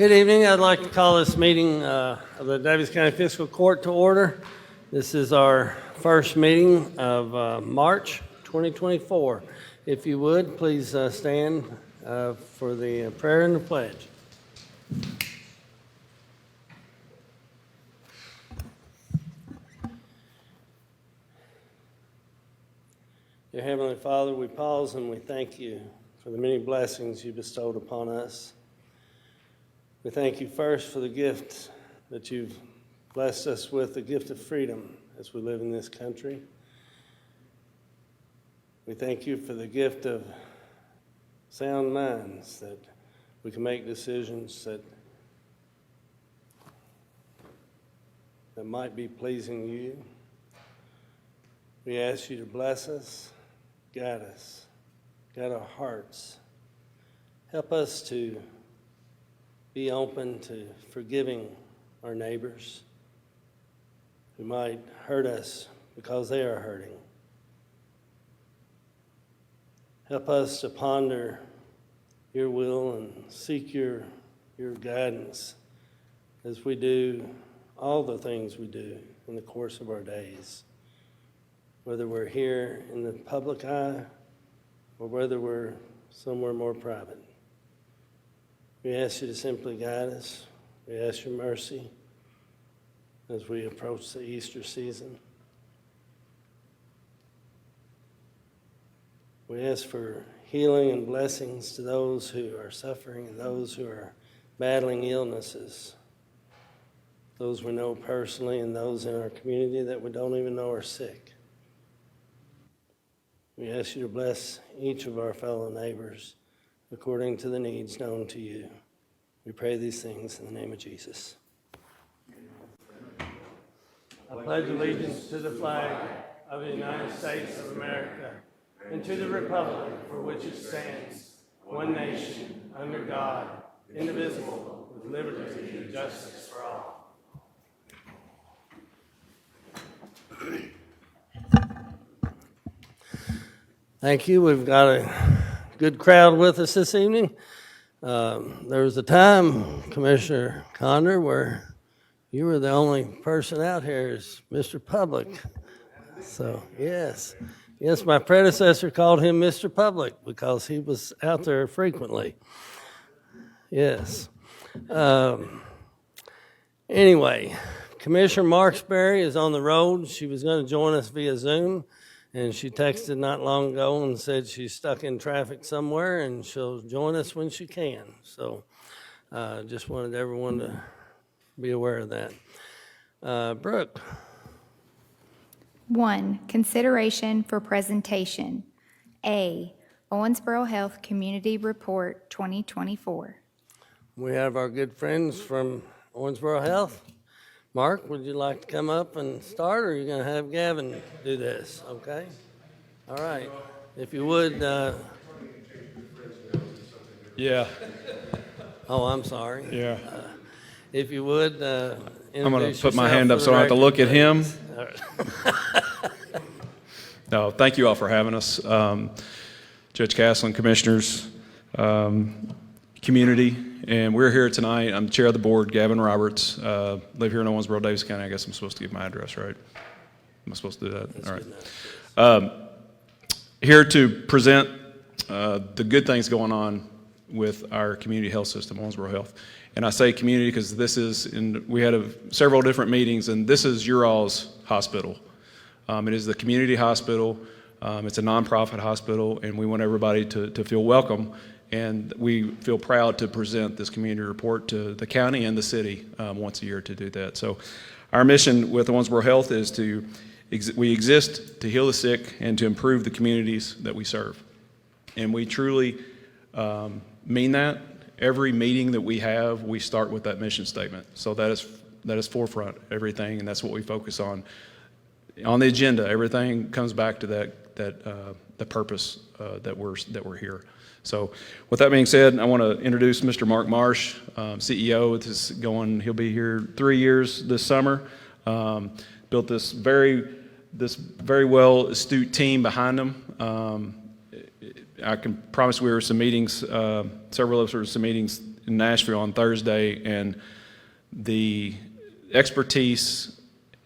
Good evening. I'd like to call this meeting of the Daviess County Fiscal Court to order. This is our first meeting of March 2024. If you would, please stand for the prayer and the pledge. Dear Heavenly Father, we pause and we thank you for the many blessings you bestowed upon us. We thank you first for the gift that you've blessed us with, the gift of freedom as we live in this country. We thank you for the gift of sound minds, that we can make decisions that might be pleasing to you. We ask you to bless us, guide our hearts. Help us to be open to forgiving our neighbors who might hurt us because they are hurting. Help us to ponder your will and seek your guidance as we do all the things we do in the course of our days, whether we're here in the public eye or whether we're somewhere more private. We ask you to simply guide us. We ask your mercy as we approach the Easter season. We ask for healing and blessings to those who are suffering and those who are battling illnesses, those we know personally and those in our community that we don't even know are sick. We ask you to bless each of our fellow neighbors according to the needs known to you. We pray these things in the name of Jesus. I pledge allegiance to the flag of the United States of America and to the republic for which it stands, one nation, under God, indivisible, with liberty and justice for all. Thank you. We've got a good crowd with us this evening. There was a time, Commissioner Condor, where you were the only person out here as Mr. Public. So, yes, my predecessor called him Mr. Public because he was out there frequently. Yes. Anyway, Commissioner Marksberry is on the road. She was going to join us via Zoom. And she texted not long ago and said she's stuck in traffic somewhere and she'll join us when she can. So just wanted everyone to be aware of that. Brooke. 1. Consideration for presentation. A. Owensboro Health Community Report 2024. We have our good friends from Owensboro Health. Mark, would you like to come up and start, or are you going to have Gavin do this? Okay. All right. If you would. Yeah. Oh, I'm sorry. Yeah. If you would. I'm going to put my hand up so I don't have to look at him. No, thank you all for having us. Judge Castlen, commissioners, community. And we're here tonight. I'm the chair of the board, Gavin Roberts. Live here in Owensboro, Daviess County. I guess I'm supposed to give my address, right? Am I supposed to do that? That's all right. Here to present the good things going on with our community health system, Owensboro Health. And I say community because we had several different meetings, and this is your all's hospital. It is the community hospital. It's a nonprofit hospital, and we want everybody to feel welcome. And we feel proud to present this community report to the county and the city once a year to do that. So our mission with Owensboro Health is we exist to heal the sick and to improve the communities that we serve. And we truly mean that. Every meeting that we have, we start with that mission statement. So that is forefront, everything, and that's what we focus on. On the agenda, everything comes back to the purpose that we're here. So with that being said, I want to introduce Mr. Mark Marsh, CEO. He'll be here 3 years this summer. Built this very well astute team behind him. I can promise we were some meetings several of us were at some meetings in Nashville on Thursday, and the expertise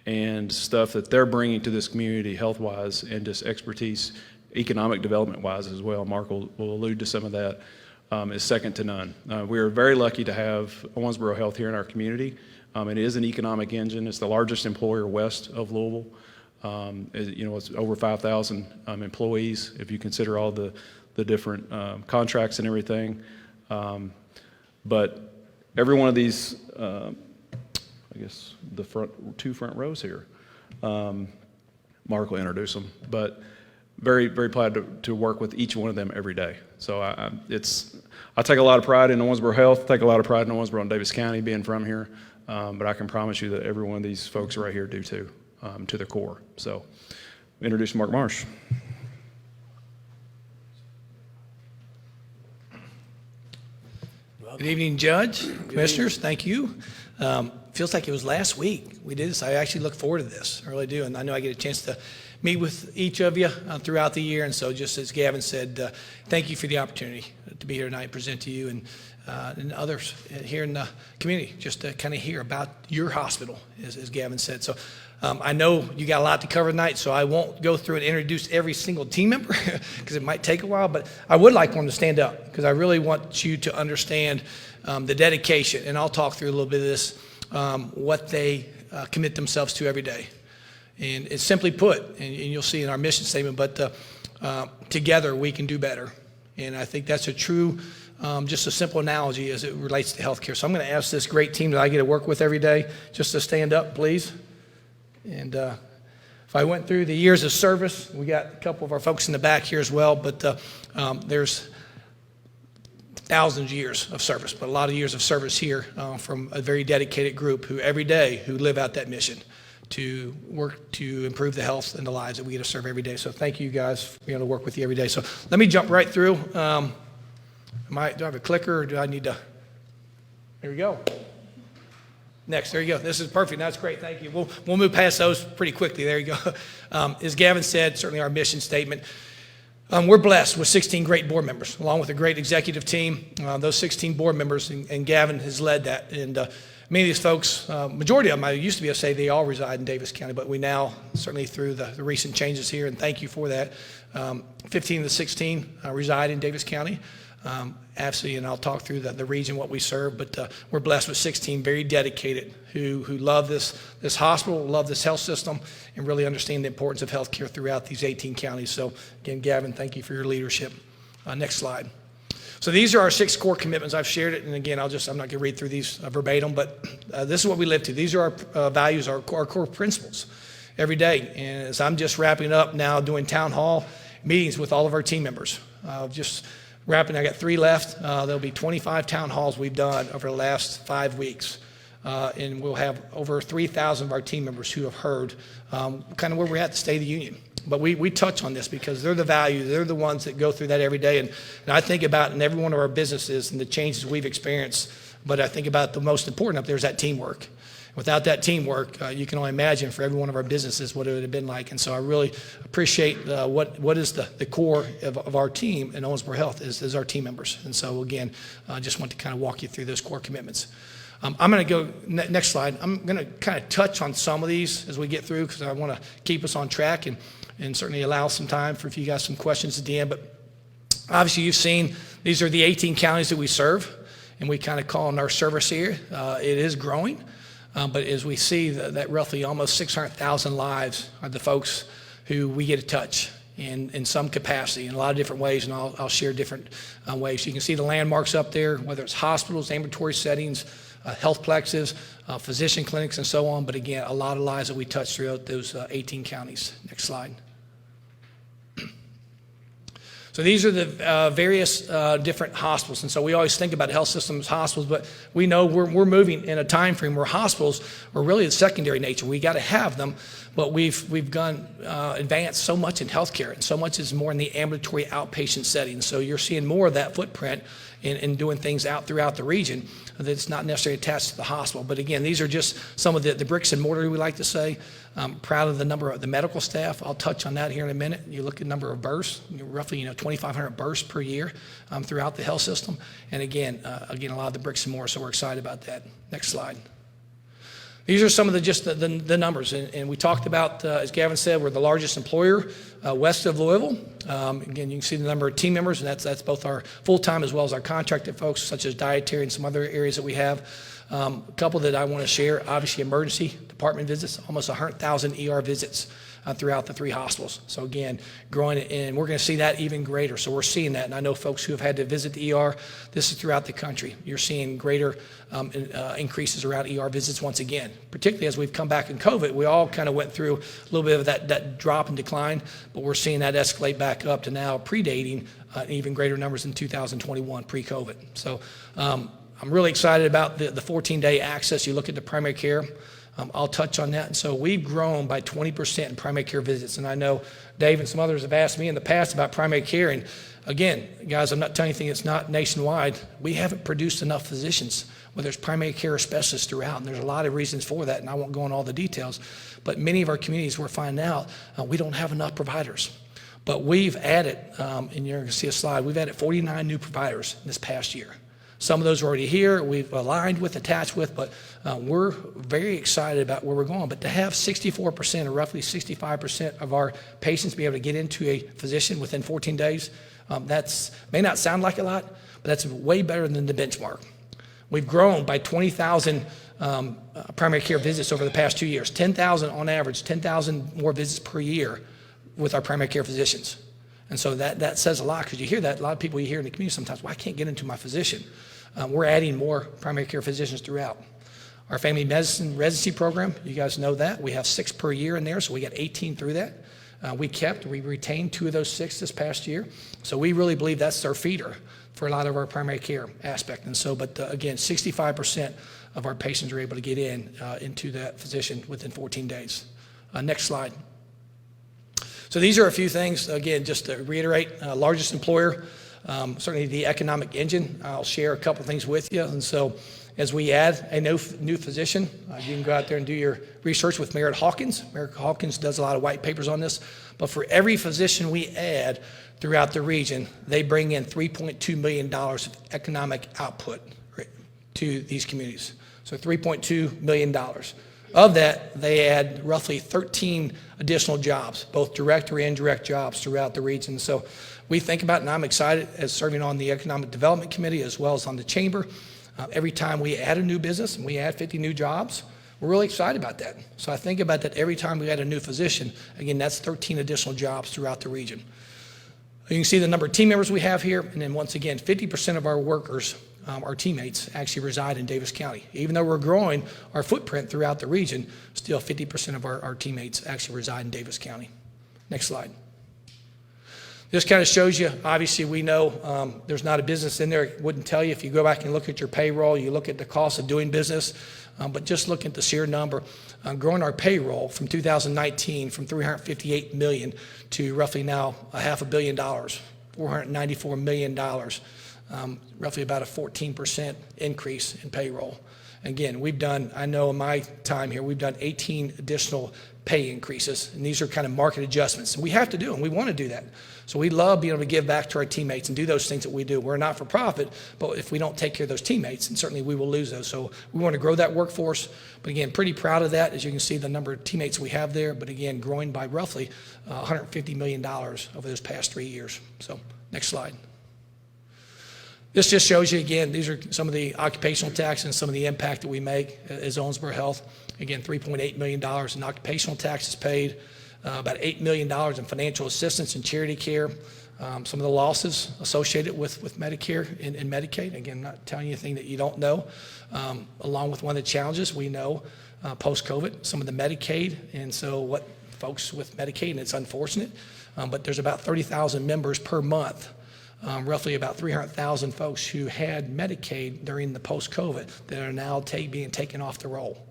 and stuff that they're bringing to this community health-wise, and just expertise economic development-wise as well, Mark will allude to some of that, is second to none. We are very lucky to have Owensboro Health here in our community. It is an economic engine. It's the largest employer west of Louisville. It's over 5,000 employees if you consider all the different contracts and everything. But every one of these, I guess the two front rows here, Mark will introduce them, but very, very glad to work with each one of them every day. So I take a lot of pride in Owensboro Health, take a lot of pride in Owensboro and Daviess County being from here, but I can promise you that every one of these folks right here do too, to their core. So introduce Mark Marsh. Good evening, Judge, Commissioners. Thank you. Feels like it was last week we did this. I actually look forward to this. I really do. And I know I get a chance to meet with each of you throughout the year. And so just as Gavin said, thank you for the opportunity to be here tonight and present to you and others here in the community, just to kind of hear about your hospital, as Gavin said. So I know you got a lot to cover tonight, so I won't go through and introduce every single team member because it might take a while, but I would like one to stand up because I really want you to understand the dedication, and I'll talk through a little bit of this, what they commit themselves to every day. And it's simply put, and you'll see in our mission statement, but together we can do better. And I think that's a true, just a simple analogy as it relates to healthcare. So I'm going to ask this great team that I get to work with every day just to stand up, please. And if I went through the years of service, we got a couple of our folks in the back here as well, but there's thousands of years of service, but a lot of years of service here from a very dedicated group who every day who live out that mission to work to improve the health and the lives that we get to serve every day. So thank you guys for being able to work with you every day. So let me jump right through. Do I have a clicker or do I need to? Here we go. Next, there you go. This is perfect. That's great. Thank you. We'll move past those pretty quickly. There you go. As Gavin said, certainly our mission statement. We're blessed with 16 great board members, along with a great executive team. Those 16 board members, and Gavin has led that. And many of these folks, majority of them, I used to be able to say they all reside in Daviess County, but we now, certainly through the recent changes here, and thank you for that, 15 of the 16 reside in Daviess County. Absolutely, and I'll talk through the region, what we serve, but we're blessed with 16 very dedicated who love this hospital, love this health system, and really understand the importance of healthcare throughout these 18 counties. So again, Gavin, thank you for your leadership. Next slide. So these are our 6 core commitments. I've shared it, and again, I'm not going to read through these verbatim, but this is what we live to. These are our values, our core principles every day. And as I'm just wrapping up now doing town hall meetings with all of our team members, just wrapping, I got 3 left. There'll be 25 town halls we've done over the last 5 weeks. And we'll have over 3,000 of our team members who have heard kind of where we're at the State of the Union. But we touch on this because they're the values. They're the ones that go through that every day. And I think about in every one of our businesses and the changes we've experienced. But I think about the most important up there is that teamwork. Without that teamwork, you can only imagine for every one of our businesses what it would have been like. And so I really appreciate what is the core of our team in Owensboro Health is our team members. And so again, I just want to kind of walk you through those core commitments. I'm going to go, next slide. I'm going to kind of touch on some of these as we get through because I want to keep us on track and certainly allow some time for if you got some questions at the end. But obviously you've seen these are the 18 counties that we serve, and we kind of call in our service here. It is growing. But as we see that roughly almost 600,000 lives are the folks who we get to touch in some capacity in a lot of different ways, and I'll share different ways. You can see the landmarks up there, whether it's hospitals, ambulatory settings, health plexes, physician clinics, and so on. But again, a lot of lives that we touch throughout those 18 counties. Next slide. So these are the various different hospitals. And so we always think about health systems, hospitals, but we know we're moving in a time frame where hospitals are really the secondary nature. We got to have them, But we've gone advanced so much in healthcare, and so much is more in the ambulatory outpatient setting. So you're seeing more of that footprint in doing things out throughout the region that's not necessarily attached to the hospital. But again, these are just some of the bricks and mortar, we like to say. I'm proud of the number of the medical staff. I'll touch on that here in a minute. You look at the number of births, roughly 2,500 births per year throughout the health system. And again, a lot of the bricks and mortar, so we're excited about that. Next slide. These are some of the numbers, and we talked about, as Gavin said, we're the largest employer west of Louisville. Again, you can see the number of team members, and that's both our full-time as well as our contracted folks, such as dietary and some other areas that we have. A couple that I want to share, obviously emergency department visits, almost 100,000 ER visits throughout the 3 hospitals. So again, growing, and we're going to see that even greater. So we're seeing that, and I know folks who have had to visit the ER, this is throughout the country. You're seeing greater increases around ER visits once again, particularly as we've come back in COVID. We all kind of went through a little bit of that drop and decline, but we're seeing that escalate back up to now predating even greater numbers in 2021 pre-COVID. So I'm really excited about the 14-day access. You look at the primary care, I'll touch on that. And so we've grown by 20% in primary care visits. And I know Dave and some others have asked me in the past about primary care. And again, guys, I'm not telling you anything that's not nationwide. We haven't produced enough physicians, whether it's primary care specialists throughout. And there's a lot of reasons for that, and I won't go into all the details. But many of our communities, we're finding out we don't have enough providers. But we've added, and you're going to see a slide, we've added 49 new providers this past year. Some of those are already here, we've aligned with, attached with, but we're very excited about where we're going. But to have 64% or roughly 65% of our patients be able to get into a physician within 14 days, that's may not sound like a lot, but that's way better than the benchmark. We've grown by 20,000 primary care visits over the past 2 years, 10,000 on average, 10,000 more visits per year with our primary care physicians. And so that says a lot, because you hear that, a lot of people you hear in the community sometimes, well, I can't get into my physician. We're adding more primary care physicians throughout. Our family medicine residency program, you guys know that. We have 6 per year in there, so we got 18 through that. We retained 2 of those 6 this past year. So we really believe that's our feeder for a lot of our primary care aspect. And so, but again, 65% of our patients are able to get into that physician within 14 days. Next slide. So these are a few things, again, just to reiterate, largest employer, certainly the economic engine. I'll share a couple things with you. And so as we add a new physician, you can go out there and do your research with Merritt Hawkins. Merritt Hawkins does a lot of white papers on this. But for every physician we add throughout the region, they bring in $3.2 million of economic output to these communities. So $3.2 million. Of that, they add roughly 13 additional jobs, both direct or indirect jobs throughout the region. So we think about, and I'm excited as serving on the Economic Development Committee as well as on the Chamber. Every time we add a new business and we add 50 new jobs, we're really excited about that. So I think about that every time we add a new physician. Again, that's 13 additional jobs throughout the region. You can see the number of team members we have here, and then once again, 50% of our workers, our teammates, actually reside in Daviess County. Even though we're growing our footprint throughout the region, still 50% of our teammates actually reside in Daviess County. Next slide. This kind of shows you, obviously we know there's not a business in there. It wouldn't tell you if you go back and look at your payroll, you look at the cost of doing business, but just look at the sheer number. Growing our payroll from 2019 from $358 million to roughly now $500 million, $494 million, roughly about a 14% increase in payroll. Again, we've done, I know in my time here, we've done 18 additional pay increases, and these are kind of market adjustments. And we have to do them. We want to do that. So we love being able to give back to our teammates and do those things that we do. We're not for profit, but if we don't take care of those teammates, and certainly we will lose those. So we want to grow that workforce. But again, pretty proud of that. As you can see, the number of teammates we have there, but again, growing by roughly $150 million over those past 3 years. So next slide. This just shows you, again, these are some of the occupational tax and some of the impact that we make as Owensboro Health. Again, $3.8 million in occupational taxes paid, about $8 million in financial assistance and charity care, some of the losses associated with Medicare and Medicaid. Again, not telling you anything that you don't know. Along with one of the challenges we know post-COVID, some of the Medicaid, and so what folks with Medicaid, and it's unfortunate, but there's about 30,000 members per month. Roughly about 300,000 folks who had Medicaid during the post-COVID that are now being taken off the roll.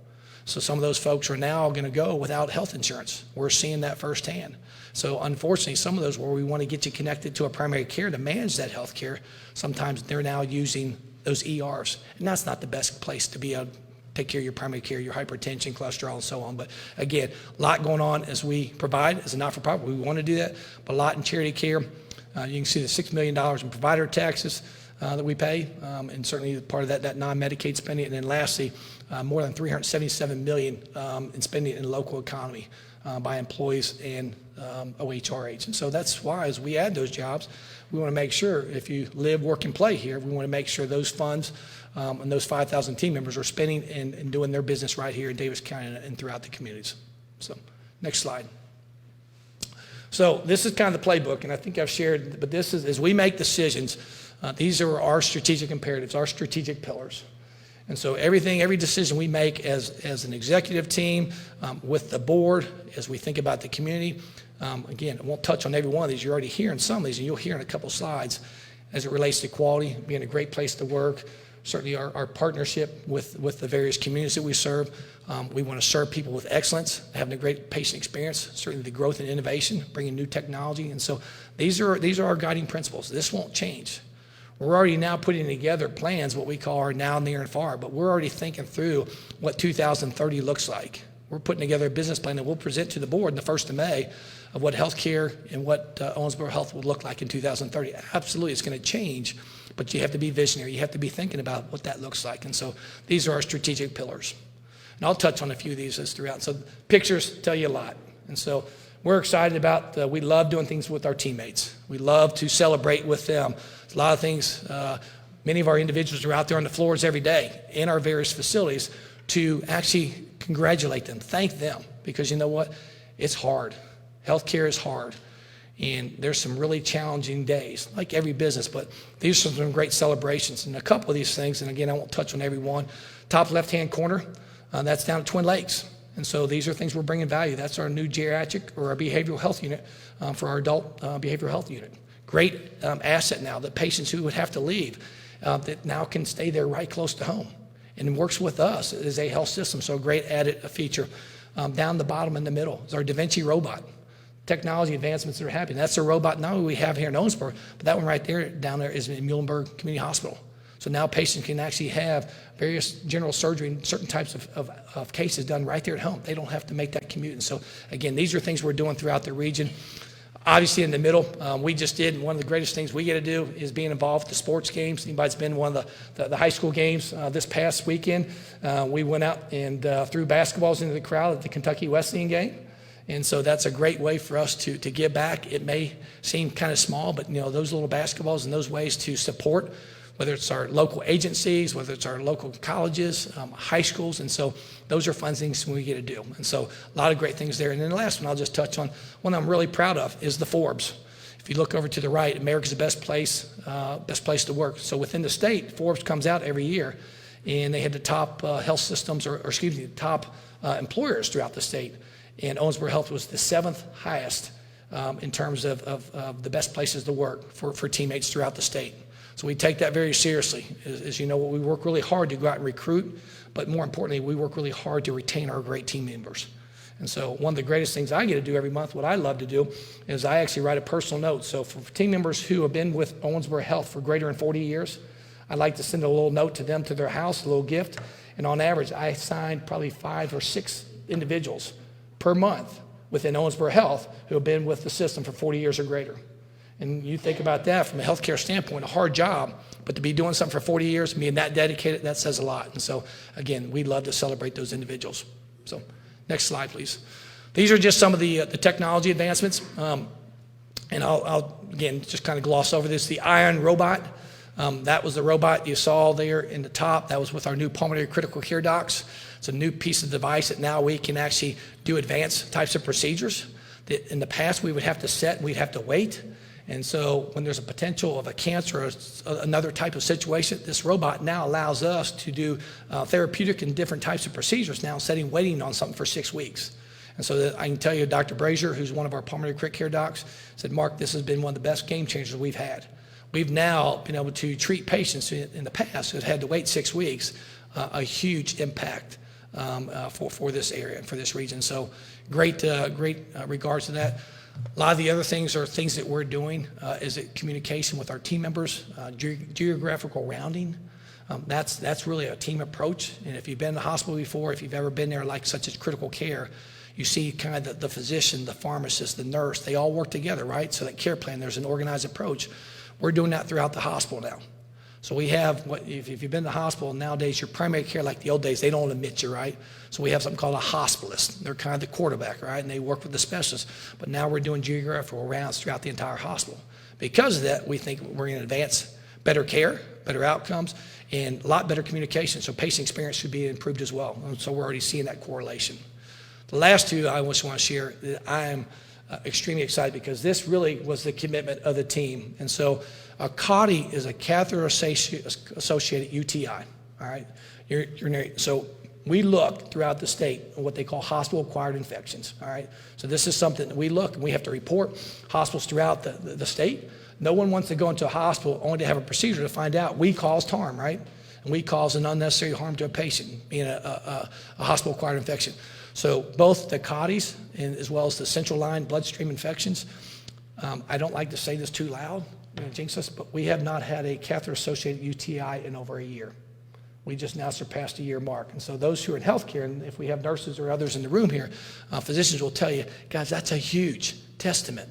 So some of those folks are now going to go without health insurance. We're seeing that firsthand. So unfortunately, some of those where we want to get you connected to a primary care to manage that health care, sometimes they're now using those ERs. And that's not the best place to be able to take care of your primary care, your hypertension, cholesterol, and so on. But again, a lot going on as we provide as a not-for-profit. We want to do that, but a lot in charity care. You can see the $6 million in provider taxes that we pay, and certainly part of that non-Medicaid spending. And then lastly, more than $377 million in spending in the local economy by employees and OHRH. And so that's why as we add those jobs, we want to make sure if you live, work, and play here, we want to make sure those funds and those 5,000 team members are spending and doing their business right here in Daviess County and throughout the communities. So next slide. So this is kind of the playbook, and I think I've shared, but this is, as we make decisions, these are our strategic imperatives, our strategic pillars. And so every decision we make as an executive team, with the board, as we think about the community, again, I won't touch on every one of these. You're already hearing some of these, and you'll hear in a couple slides as it relates to quality, being a great place to work, certainly our partnership with the various communities that we serve. We want to serve people with excellence, having a great patient experience, certainly the growth and innovation, bringing new technology. And so these are our guiding principles. This won't change. We're already now putting together plans, what we call our now, near, and far, but we're already thinking through what 2030 looks like. We're putting together a business plan that we'll present to the board in the 1st of May of what healthcare and what Owensboro Health will look like in 2030. Absolutely, it's going to change, but you have to be visionary. You have to be thinking about what that looks like. And so these are our strategic pillars. And I'll touch on a few of these as throughout. So pictures tell you a lot. And so we're excited about, we love doing things with our teammates. We love to celebrate with them. A lot of things, many of our individuals are out there on the floors every day in our various facilities to actually congratulate them, thank them, because you know what? It's hard. Healthcare is hard. And there's some really challenging days, like every business, but these are some great celebrations. And a couple of these things, and again, I won't touch on every one. Top left-hand corner, that's down at Twin Lakes. And so these are things we're bringing value. That's our new geriatric or our behavioral health unit for our adult behavioral health unit. Great asset now that patients who would have to leave that now can stay there right close to home and works with us as a health system. So a great added feature. Down the bottom in the middle is our Da Vinci robot. Technology advancements that are happening. That's a robot not only we have here in Owensboro, but that one right there down there is in Muhlenberg Community Hospital. So now patients can actually have various general surgery and certain types of cases done right there at home. They don't have to make that commute. And so again, these are things we're doing throughout the region. Obviously in the middle, we just did, and one of the greatest things we get to do is being involved with the sports games. Anybody's been one of the high school games this past weekend, we went out and threw basketballs into the crowd at the Kentucky Wesleyan game. And so that's a great way for us to give back. It may seem kind of small, but you know, those little basketballs and those ways to support, whether it's our local agencies, whether it's our local colleges, high schools. And so those are fun things we get to do. And so a lot of great things there. And then the last one I'll just touch on, one I'm really proud of is the Forbes. If you look over to the right, America's the best place to work. So within the state, Forbes comes out every year, and they had the top health systems, or excuse me, the top employers throughout the state. And Owensboro Health was the 7th highest in terms of the best places to work for teammates throughout the state. So we take that very seriously. As you know, we work really hard to go out and recruit, but more importantly, we work really hard to retain our great team members. And so one of the greatest things I get to do every month, what I love to do, is I actually write a personal note. So for team members who have been with Owensboro Health for greater than 40 years, I like to send a little note to them to their house, a little gift. And on average, I sign probably 5 or 6 individuals per month within Owensboro Health who have been with the system for 40 years or greater. And you think about that from a healthcare standpoint, a hard job, but to be doing something for 40 years, being that dedicated, that says a lot. And so, again, we love to celebrate those individuals. So, next slide, please. These are just some of the technology advancements. And I'll, again, just kind of gloss over this. The Ion robot, that was the robot you saw there in the top. That was with our new pulmonary critical care docs. It's a new piece of device that now we can actually do advanced types of procedures that in the past we would have to set and we'd have to wait. And so when there's a potential of a cancer or another type of situation, this robot now allows us to do therapeutic and different types of procedures now instead of waiting on something for 6 weeks. And so I can tell you, Dr. Brazier, who's one of our pulmonary critical care docs, said, Mark, this has been one of the best game changers we've had. We've now been able to treat patients in the past who had to wait 6 weeks, a huge impact for this area, for this region. So great regards to that. A lot of the other things are things that we're doing is it communication with our team members, geographical rounding. That's really a team approach. And if you've been in the hospital before, if you've ever been there, like such as critical care, you see kind of the physician, the pharmacist, the nurse, they all work together, right? So that care plan, there's an organized approach. We're doing that throughout the hospital now. So we have, if you've been to the hospital, nowadays your primary care, like the old days, they don't admit you, right? So we have something called a hospitalist. They're kind of the quarterback, right? And they work with the specialists. But now we're doing geographical rounds throughout the entire hospital. Because of that, we think we're going to advance better care, better outcomes, and a lot better communication. So patient experience should be improved as well. And so we're already seeing that correlation. The last two I just want to share that I am extremely excited because this really was the commitment of the team. And so a COURTHOUSE is a catheter-associated UTI, all right? So we look throughout the state at what they call hospital-acquired infections, all right? So this is something that we look, and we have to report hospitals throughout the state. No one wants to go into a hospital only to have a procedure to find out we caused harm, right? And we cause an unnecessary harm to a patient, being a hospital-acquired infection. So both the COURTHOUSE and as well as the central line bloodstream infections, I don't like to say this too loud, jinx us, but we have not had a catheter-associated UTI in over a year. We just now surpassed a year mark. And so those who are in healthcare, and if we have nurses or others in the room here, physicians will tell you, guys, that's a huge testament.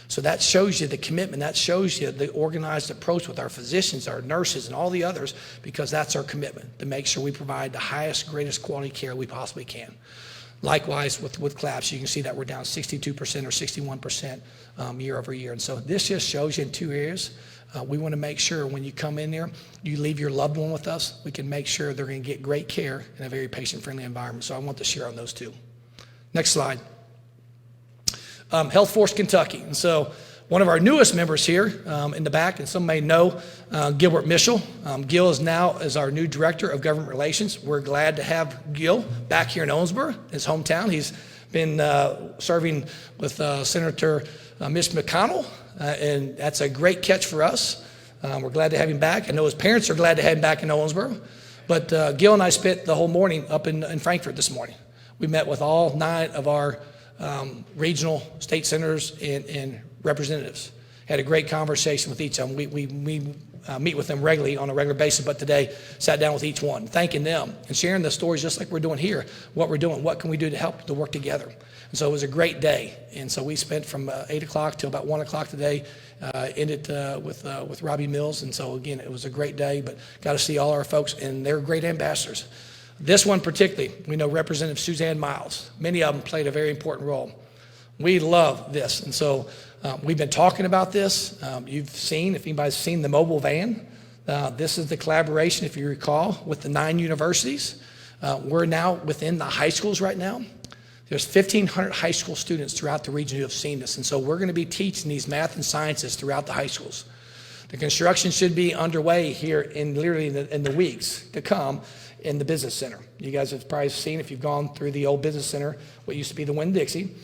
So that shows you the commitment. That shows you the organized approach with our physicians, our nurses, and all the others, because that's our commitment, to make sure we provide the highest, greatest quality care we possibly can. Likewise, with CLAPS, you can see that we're down 62% or 61% year over year. And so this just shows you in two areas. We want to make sure when you come in there, you leave your loved one with us. We can make sure they're going to get great care in a very patient-friendly environment. So I want to share on those two. Next slide. Health Force Kentucky. And so one of our newest members here in the back, and some may know Gilbert Mischel. Gil is now our new Director of Government Relations. We're glad to have Gil back here in Owensboro, his hometown. He's been serving with Senator Mitch McConnell, and that's a great catch for us. We're glad to have him back. I know his parents are glad to have him back in Owensboro. But Gil and I spent the whole morning up in Frankfort this morning. We met with all 9 of our regional state senators and representatives. Had a great conversation with each of them. We meet with them regularly on a regular basis, but today sat down with each one, thanking them and sharing the stories just like we're doing here, what we're doing, what can we do to help to work together. And so it was a great day. And so we spent from 8 o'clock till about 1 o'clock today, ended with Robbie Mills. And so again, it was a great day, but got to see all our folks, and they're great ambassadors. This one particularly, we know Representative Suzanne Miles. Many of them played a very important role. We love this. And so we've been talking about this. You've seen, if anybody's seen the mobile van, this is the collaboration, if you recall, with the 9 universities. We're now within the high schools right now. There's 1,500 high school students throughout the region who have seen this. And so we're going to be teaching these math and sciences throughout the high schools. The construction should be underway here in the weeks to come in the business center. You guys have probably seen, if you've gone through the old business center, what used to be the Winn-Dixie,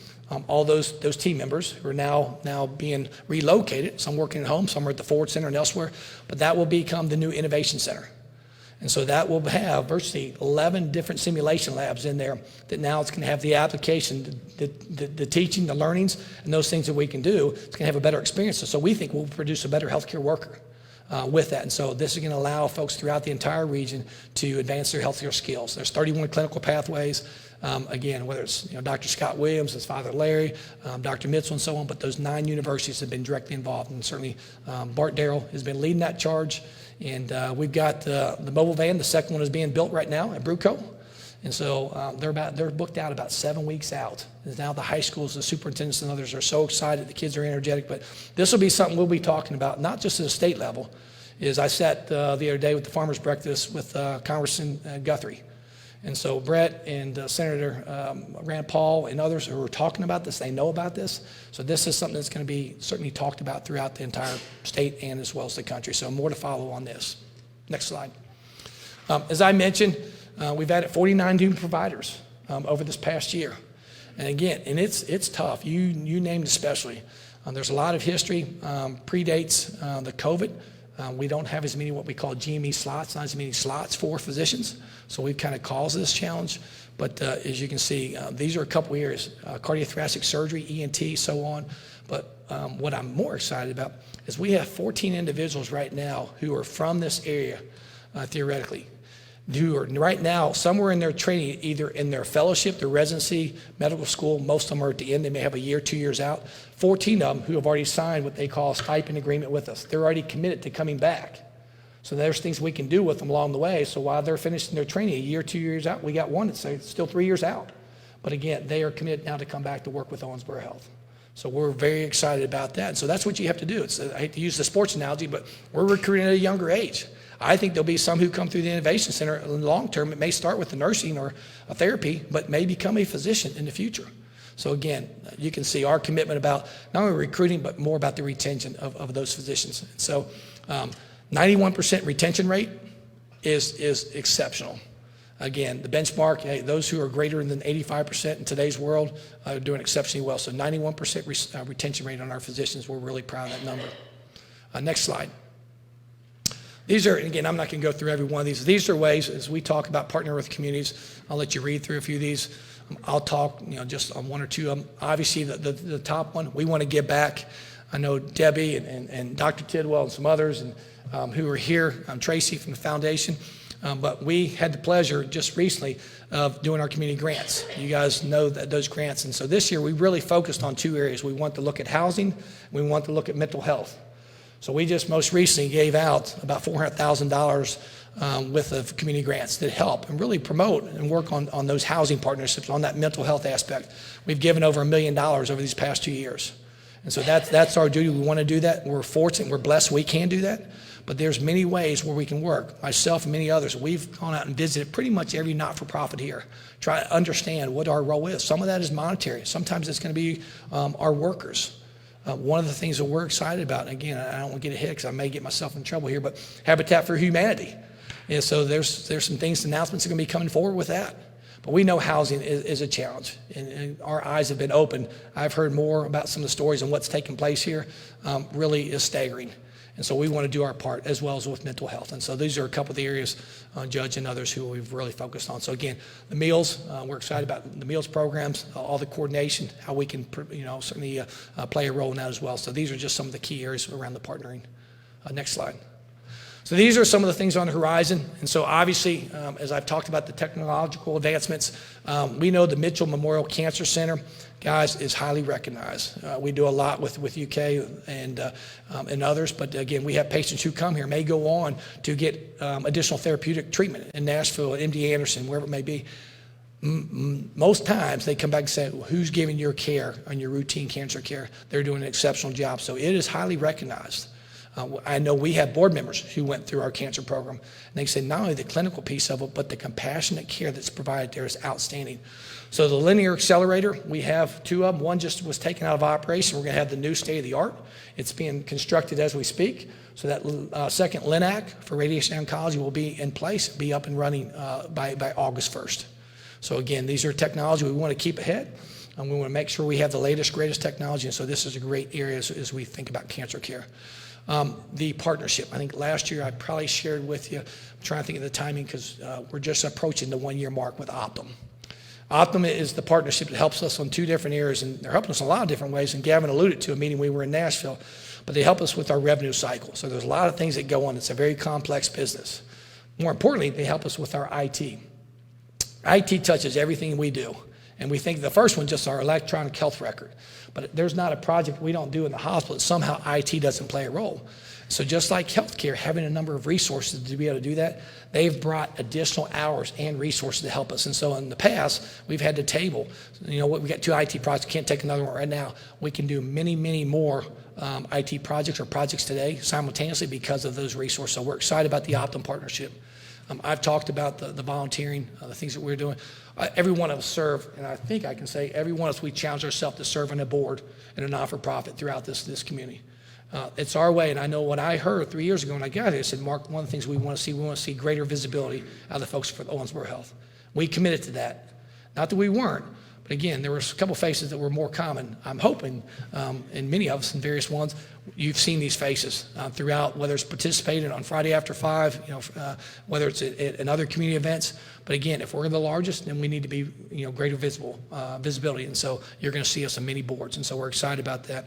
all those team members who are now being relocated, some working at home, some are at the Ford Center and elsewhere, but that will become the new innovation center. And so that will have virtually 11 different simulation labs in there that now it's going to have the application, the teaching, the learnings, and those things that we can do. It's going to have a better experience. So we think we'll produce a better healthcare worker with that. And so this is going to allow folks throughout the entire region to advance their healthcare skills. There's 31 clinical pathways. Again, whether it's Dr. Scott Williams, his father Larry, Dr. Mitchell, and so on, but those 9 universities have been directly involved. And certainly Bart Darrell has been leading that charge. And we've got the mobile van. The second one is being built right now at Bruco. And so they're booked out about 7 weeks out. And now the high schools, the superintendents and others are so excited. The kids are energetic. But this will be something we'll be talking about, not just at a state level. I sat the other day with the Farmers Breakfast with Congressman Guthrie. And so Brett and Senator Rand Paul and others who are talking about this, they know about this. So this is something that's going to be certainly talked about throughout the entire state and as well as the country. So more to follow on this. Next slide. As I mentioned, we've added 49 new providers over this past year. And again, and it's tough. You named especially. There's a lot of history, predates the COVID We don't have as many what we call GME slots, not as many slots for physicians. So we've kind of caused this challenge. But as you can see, these are a couple areas, cardiothoracic surgery, ENT, so on. But what I'm more excited about is we have 14 individuals right now who are from this area, theoretically, who are right now somewhere in their training, either in their fellowship, their residency, medical school. Most of them are at the end. They may have a year, 2 years out. 14 of them who have already signed what they call a stipend agreement with us. They're already committed to coming back. So there's things we can do with them along the way. So while they're finishing their training, a year, 2 years out, we got one that's still 3 years out. But again, they are committed now to come back to work with Owensboro Health. So we're very excited about that. And so that's what you have to do. I hate to use the sports analogy, but we're recruiting at a younger age. I think there'll be some who come through the Innovation Center in the long term. It may start with the nursing or a therapy, but may become a physician in the future. So again, you can see our commitment about not only recruiting, but more about the retention of those physicians. So 91% retention rate is exceptional. Again, the benchmark, hey, those who are greater than 85% in today's world are doing exceptionally well. So 91% retention rate on our physicians. We're really proud of that number. Next slide. These are, again, I'm not going to go through every one of these. These are ways, as we talk about partnering with communities, I'll let you read through a few of these. I'll talk, just on one or two of them. Obviously, the top one, we want to give back. I know Debbie and Dr. Tidwell and some others who are here, Tracy from the foundation. But we had the pleasure just recently of doing our community grants. You guys know that those grants. And so this year, we really focused on two areas. We want to look at housing. We want to look at mental health. So we just most recently gave out about $400,000 with the community grants that help and really promote and work on those housing partnerships, on that mental health aspect. We've given over $1 million over these past 2 years. And so that's our duty. We want to do that. We're fortunate. We're blessed we can do that. But there's many ways where we can work. Myself and many others, we've gone out and visited pretty much every not-for-profit here, try to understand what our role is. Some of that is monetary. Sometimes it's going to be our workers. One of the things that we're excited about, and again, I don't want to get ahead because I may get myself in trouble here, but Habitat for Humanity. And so there's some things, announcements are going to be coming forward with that. But we know housing is a challenge, and our eyes have been opened. I've heard more about some of the stories and what's taking place here really is staggering. And so we want to do our part as well as with mental health. And so these are a couple of the areas, Judge and others, who we've really focused on. So again, the meals, we're excited about the meals programs, all the coordination, how we can, certainly play a role in that as well. So these are just some of the key areas around the partnering. Next slide. So these are some of the things on the horizon. And so obviously, as I've talked about the technological advancements, we know the Mitchell Memorial Cancer Center, guys, is highly recognized. We do a lot with UK and others, but again, we have patients who come here, may go on to get additional therapeutic treatment in Nashville, at MD Anderson, wherever it may be. Most times they come back and say, well, who's giving your care on your routine cancer care? They're doing an exceptional job. So it is highly recognized. I know we have board members who went through our cancer program, and they said not only the clinical piece of it, but the compassionate care that's provided there is outstanding. So the linear accelerator, we have two of them. One just was taken out of operation. We're going to have the new state-of-the-art. It's being constructed as we speak. So that second LINAC for radiation oncology will be in place, be up and running by August 1st. So again, these are technology we want to keep ahead, and we want to make sure we have the latest, greatest technology. And so this is a great area as we think about cancer care. The partnership, I think last year I probably shared with you, I'm trying to think of the timing because we're just approaching the 1 year mark with Optum. Optum is the partnership that helps us on two different areas, and they're helping us in a lot of different ways, and Gavin alluded to a meeting we were in Nashville, but they help us with our revenue cycle. So there's a lot of things that go on. It's a very complex business. More importantly, they help us with our IT. IT touches everything we do. And we think the first one, just our electronic health record. But there's not a project we don't do in the hospital that somehow IT doesn't play a role. So just like healthcare, having a number of resources to be able to do that, they've brought additional hours and resources to help us. And so in the past, we've had to table, we got 2 IT projects, can't take another one right now. We can do many, many more IT projects or projects today simultaneously because of those resources. So we're excited about the Optum partnership. I've talked about the volunteering, the things that we're doing. Every one of us serve, and I think I can say every one of us, we challenge ourselves to serve on a board and a not-for-profit throughout this community. It's our way, and I know what I heard 3 years ago when I got here, I said, Mark, one of the things we want to see greater visibility out of the folks for Owensboro Health. We committed to that. Not that we weren't, But again, there were a couple faces that were more common. I'm hoping, and many of us in various ones, you've seen these faces throughout, whether it's participated on Friday after 5, whether it's at other community events. But again, if we're the largest, then we need to be, greater visibility. And so you're going to see us on many boards. And so we're excited about that.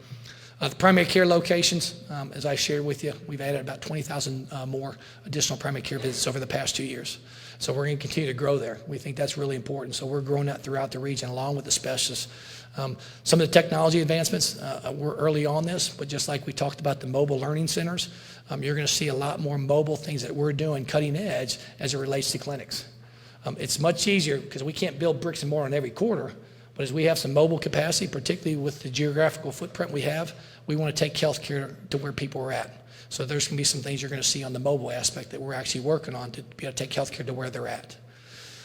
The primary care locations, as I shared with you, we've added about 20,000 more additional primary care visits over the past 2 years. So we're going to continue to grow there. We think that's really important. So we're growing that throughout the region along with the specialists. Some of the technology advancements, we're early on this, but just like we talked about the mobile learning centers, you're going to see a lot more mobile things that we're doing cutting edge as it relates to clinics. It's much easier because we can't build bricks and mortar in every quarter, but as we have some mobile capacity, particularly with the geographical footprint we have, we want to take healthcare to where people are at. So there's going to be some things you're going to see on the mobile aspect that we're actually working on to be able to take healthcare to where they're at.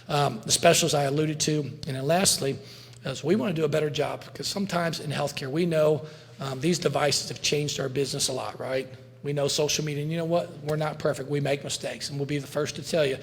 The specialists I alluded to, and then lastly, is we want to do a better job because sometimes in healthcare we know these devices have changed our business a lot, right? We know social media, and you know what? We're not perfect. We make mistakes, and we'll be the first to tell you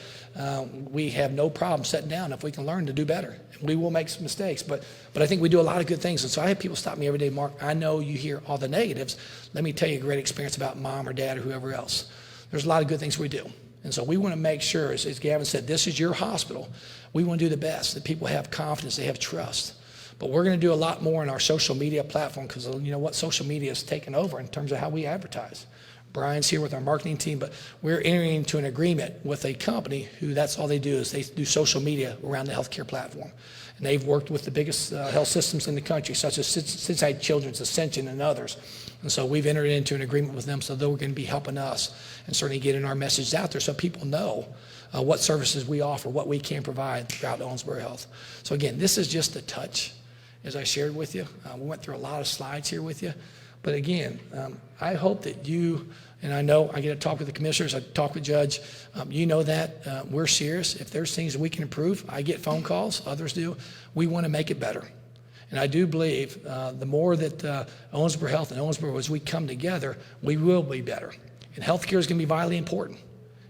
we have no problem sitting down if we can learn to do better. We will make some mistakes, but I think we do a lot of good things. And so I have people stop me every day, Mark, I know you hear all the negatives. Let me tell you a great experience about mom or dad or whoever else. There's a lot of good things we do. And so we want to make sure, as Gavin said, this is your hospital. We want to do the best, that people have confidence, they have trust. But we're going to do a lot more in our social media platform because you know what? Social media has taken over in terms of how we advertise. Brian's here with our marketing team, but we're entering into an agreement with a company who that's all they do is they do social media around the healthcare platform. And they've worked with the biggest health systems in the country, such as Cincinnati Children's, Ascension, and others. And so we've entered into an agreement with them so they're going to be helping us and certainly getting our message out there so people know what services we offer, what we can provide throughout Owensboro Health. So again, this is just a touch, as I shared with you. We went through a lot of slides here with you. But again, I hope that you, and I know I get to talk with the commissioners, I talk with Judge, you know that we're serious. If there's things that we can improve, I get phone calls, others do. We want to make it better. And I do believe the more that Owensboro Health and Owensboro, as we come together, we will be better. And healthcare is going to be vitally important.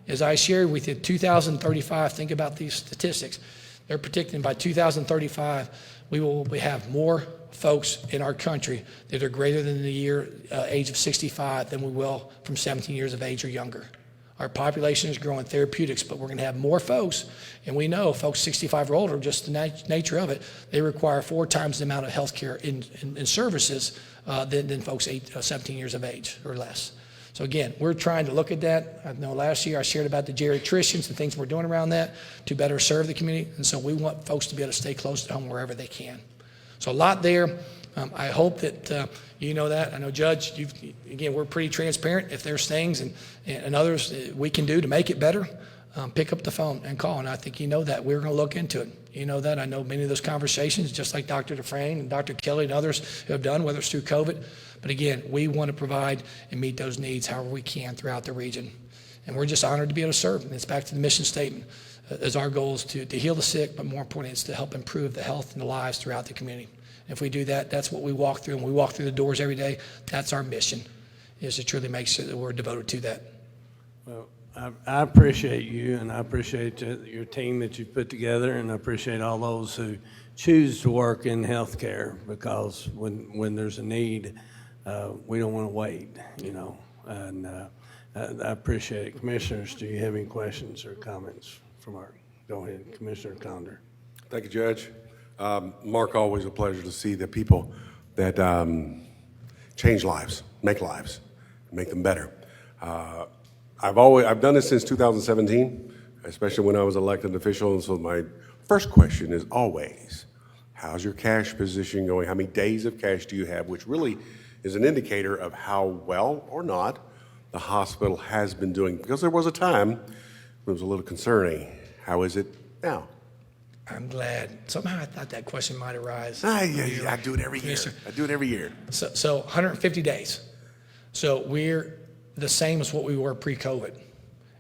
As I shared with you, 2035, think about these statistics. They're predicting by 2035, we will have more folks in our country that are greater than the age of 65 than we will from 17 years of age or younger. Our population is growing therapeutics, but we're going to have more folks, and we know folks 65 or older, just the nature of it, they require 4 times the amount of health care in services than folks 17 years of age or less. So again, we're trying to look at that. I know last year I shared about the geriatricians, the things we're doing around that to better serve the community, and so we want folks to be able to stay close to home wherever they can. So a lot there. I hope that you know that. I know, Judge, again, we're pretty transparent. If there's things and others we can do to make it better, pick up the phone and call. And I think you know that. We're going to look into it. You know that. I know many of those conversations, just like Dr. Dufresne and Dr. Kelly and others who have done, whether it's through COVID. But again, we want to provide and meet those needs however we can throughout the region. And we're just honored to be able to serve. And it's back to the mission statement. As our goal is to heal the sick, but more importantly, it's to help improve the health and the lives throughout the community. If we do that, that's what we walk through, and we walk through the doors every day. That's our mission, is to truly make sure that we're devoted to that. Well, I appreciate you, and I appreciate your team that you've put together, and I appreciate all those who choose to work in healthcare, because when there's a need, we don't want to wait, and I appreciate it. Commissioners, do you have any questions or comments from go ahead, Commissioner Condor. Thank you, Judge. Mark, always a pleasure to see the people that change lives, make them better. I've done this since 2017, especially when I was elected official. And so my first question is always, how's your cash position going? How many days of cash do you have? Which really is an indicator of how well or not the hospital has been doing. Because there was a time when it was a little concerning. How is it now? I'm glad. Somehow I thought that question might arise. I do it every year. So 150 days. So we're the same as what we were pre-COVID.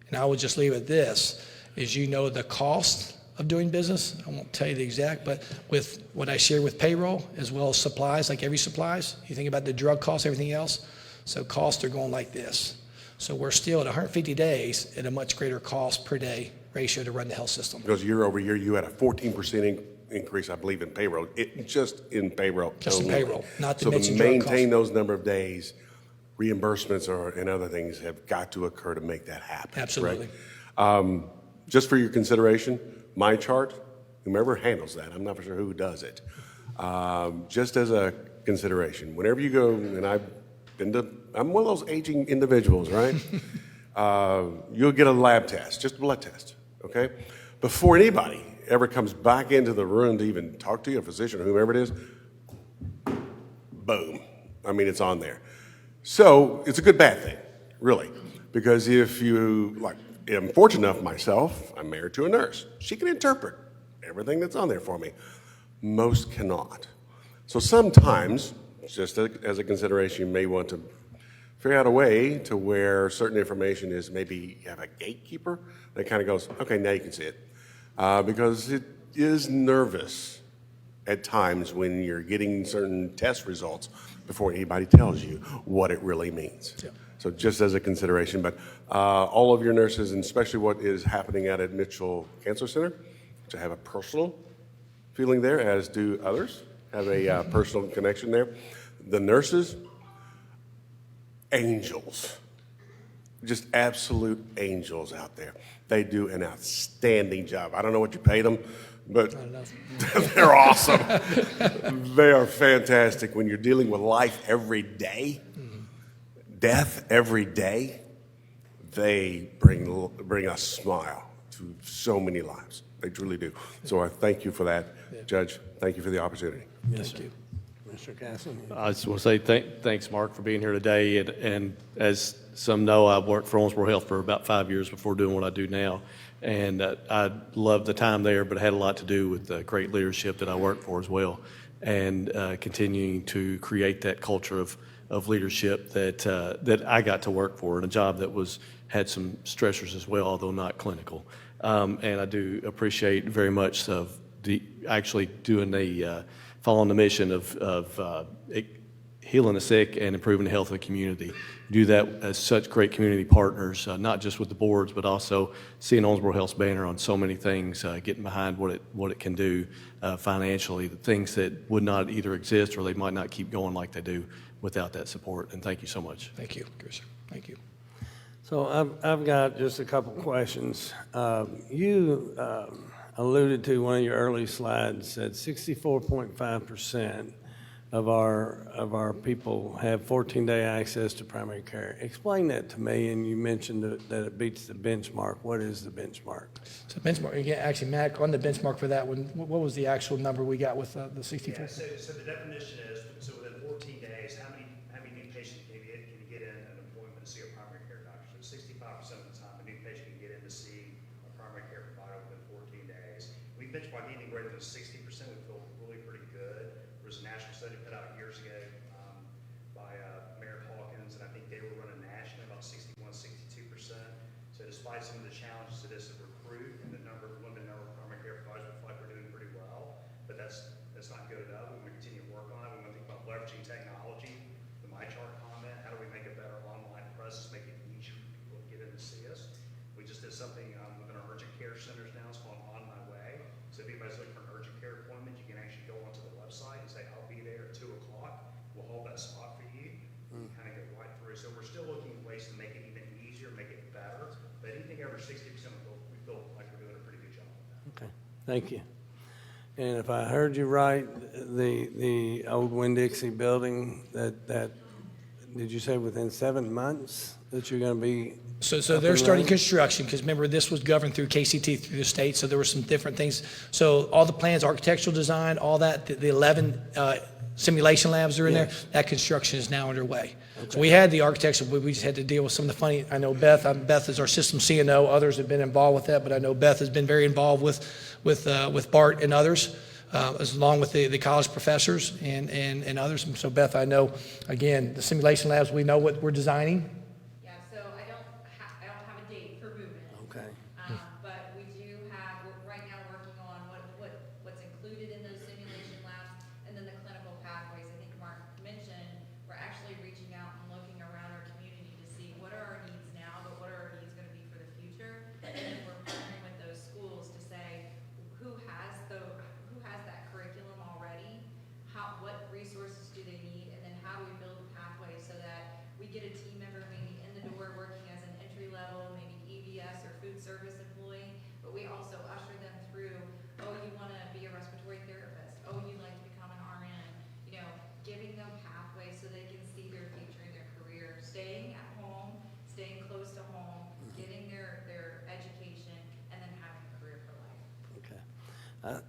And I would just leave it this, is the cost of doing business. I won't tell you the exact, but with what I shared with payroll as well as supplies, like every supplies, you think about the drug costs, everything else. So costs are going like this. So we're still at 150 days at a much greater cost per day ratio to run the health system. Because year over year, you had a 14% increase, I believe, in payroll. Just in payroll. Just in only. payroll, not to So mention to drug maintain costs. those number of days, reimbursements and other things have got to occur to make that happen. Absolutely. Correct? Just for your consideration, my chart, whomever handles that, I'm not for sure who does it. Just as a consideration, whenever you go, and I'm one of those aging individuals, right? You'll get a lab test, just a blood test, okay? Before anybody ever comes back into the room to even talk to you, a physician or whomever it is, boom. I mean, it's on there. So it's a good, bad thing, really. Because if you, like, I'm fortunate enough myself, I'm married to a nurse. She can interpret everything that's on there for me. Most cannot. So sometimes, just as a consideration, you may want to figure out a way to where certain information is, maybe you have a gatekeeper that kind of goes, okay, now you can see it. Because it is nervous at times when you're getting certain test results before anybody tells you what it really means. Yeah. So just as a consideration, but all of your nurses, and especially what is happening out at Mitchell Cancer Center, to have a personal feeling there, as do others, have a personal connection there. The nurses, angels, just absolute angels out there. They do an outstanding job. I don't know what you paid them, but they're awesome. They are fantastic. When you're dealing with life every day, death every day, they bring a smile to so many lives. They truly do. So I thank you for that, Judge. Thank you for the opportunity. Yes, sir. Mr. Castlen? I just want to say thanks, Mark, for being here today. And as some know, I've worked for Owensboro Health for about 5 years before doing what I do now. And I loved the time there, but it had a lot to do with the great leadership that I worked for as well. And continuing to create that culture of leadership that I got to work for, and a job that had some stressors as well, although not clinical. And I do appreciate very much of actually doing following the mission of healing the sick and improving the health of the community. Do that as such great community partners, not just with the boards, but also seeing Owensboro Health's banner on so many things, getting behind what it can do financially, the things that would not either exist or they might not keep going like they do without that support. And thank you so much. Thank you, Chris. Thank you. So I've got just a couple questions. You alluded to one of your early slides that 64.5% of our people have 14-day access to primary care. Explain that to me, and you mentioned that it beats the benchmark. What is the benchmark? So benchmark, again, actually, Matt, on the benchmark for that one, what was the actual number we got with the 64? Yeah, so the definition is, so within 14 days, how many new patients can you get in an appointment to see a primary care doctor? So 65% of the time, a new patient can get in to see a primary care provider within 14 days. We benchmark anything greater than 60%, we feel really pretty good. There was a national study put out years ago by Mayor Hawkins, and I think they were running nationally about 61, 62%. So despite some of the challenges it is to recruit and the limited number of primary care providers, we feel like we're doing pretty well. But that's not good enough. We're going to continue to work on it. We're going to think about leveraging technology. The MyChart comment, how do we make a better online presence, make it easier for people to get in to see us? We just did something within our urgent care centers now. It's called On My Way. So if anybody's looking for an urgent care appointment, you can actually go onto the website and say, I'll be there at 2 o'clock. We'll hold that spot for you. You can kind of go right through. So we're still looking at ways to make it even easier, make it better. But anything over 60%, we feel like we're doing a pretty good job with that. Okay, thank you. And if I heard you right, the old Winn-Dixie building, that did you say within 7 months that you're going to be? So up they're and starting running? construction, construction, because remember, this was governed through KCT through the state, so there were some different things. So all the plans, architectural design, all that, the 11 simulation labs are in there, that construction is now underway. Okay. So we had the architects, we just had to deal with some of the funny, I know Beth is our system CNO, others have been involved with that, but I know Beth has been very involved with Bart and others, along with the college professors and others. And so Beth, I know, again, the simulation labs, we know what we're designing. Yeah, so I don't have a date for movement. Okay. But we do have, we're right now working on what's included in those simulation labs and then the clinical pathways. I think Mark mentioned, we're actually reaching out and looking around our community to see what are our needs now, but what are our needs going to be for the future. And then we're partnering with those schools to say, who has food service employee, but we also usher them through, oh, you want to be a respiratory therapist, oh, you'd like to become an RN, you know, giving them pathways so they can see their future in their career, staying at home, staying close to home, getting their education, and then having a career for life. Okay.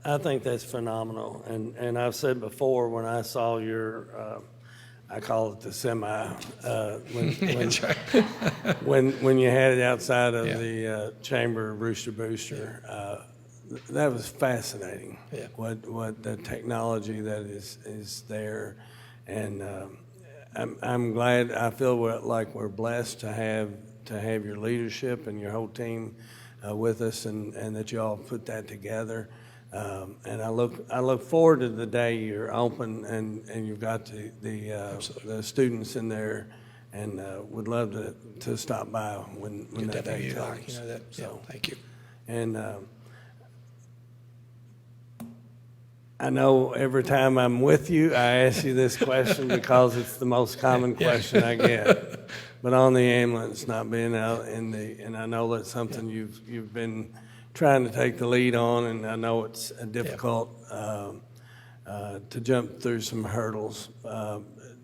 I think that's phenomenal, and I've said before, when I saw your, I call it the semi, when you had it outside of the chamber of Rooster Booster, that was fascinating. Yeah. What the technology that is there, and I'm glad. I feel like we're blessed to have your leadership and your whole team with us, and that you all put that together. And I look forward to the day you're open and you've got the students in there, and would love to stop by when that day comes. You know that. So thank you. And I know every time I'm with you, I ask you this question because it's the most common question I get. But on the ambulance, not being out and I know that's something you've been trying to take the lead on, and I know it's difficult to jump through some hurdles.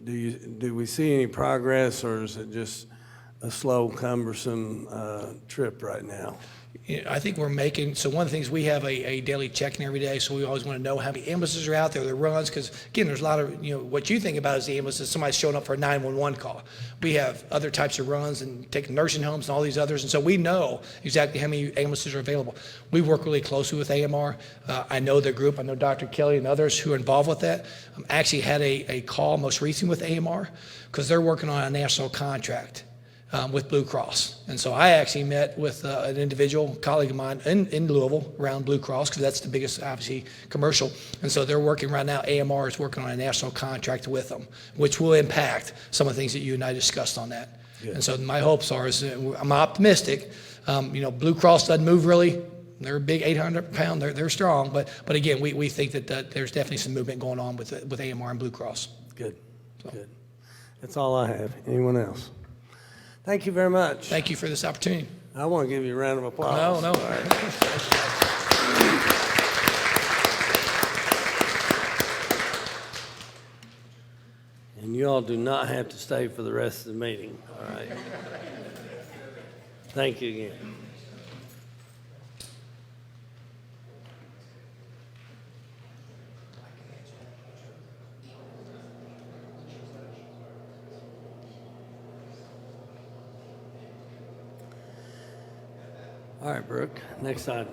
Do we see any progress, or is it just a slow, cumbersome trip right now? I think we're making, so one of the things, we have a daily check-in every day, so we always want to know how many ambulances are out there, the runs, because again, there's a lot of, what you think about is the ambulances, somebody's showing up for a 911 call. We have other types of runs and taking nursing homes and all these others, and so we know exactly how many ambulances are available. We work really closely with AMR. I know their group. I know Dr. Kelly and others who are involved with that. I actually had a call most recently with AMR because they're working on a national contract with Blue Cross. And so I actually met with an individual colleague of mine in Louisville around Blue Cross, because that's the biggest, obviously, commercial. And so they're working right now, AMR is working on a national contract with them, which will impact some of the things that you and I discussed on that. Good. And so my hopes are, I'm optimistic. Blue Cross doesn't move really. They're a big 800-pound, they're strong. But again, we think that there's definitely some movement going on with AMR and Blue Cross. Good, good. That's all I have. Anyone else? Thank you very much. Thank you for this opportunity. I want to give you a round of applause. No. All right. And you all do not have to stay for the rest of the meeting, all right? Thank you again. All right, Brooke, next item.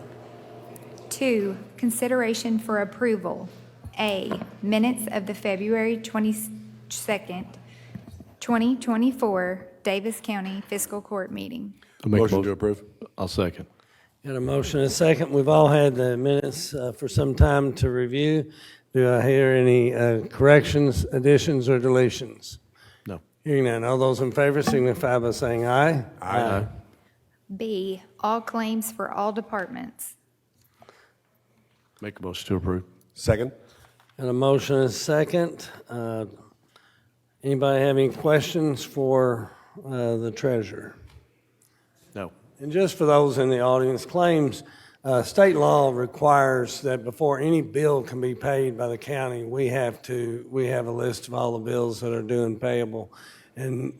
2, consideration for approval. A, minutes of the February 22nd, 2024 Daviess County Fiscal Court meeting. Motion to approve. I'll second. Got a motion and a second. We've all had the minutes for some time to review. Do I hear any corrections, additions, or deletions? No. Hearing none. All those in favor signify by saying aye. Aye. B, all claims for all departments. Make a motion to approve. Second. Got a motion and a second. Anybody have any questions for the treasurer? No. And just for those in the audience, claims, state law requires that before any bill can be paid by the county, we have a list of all the bills that are due and payable, and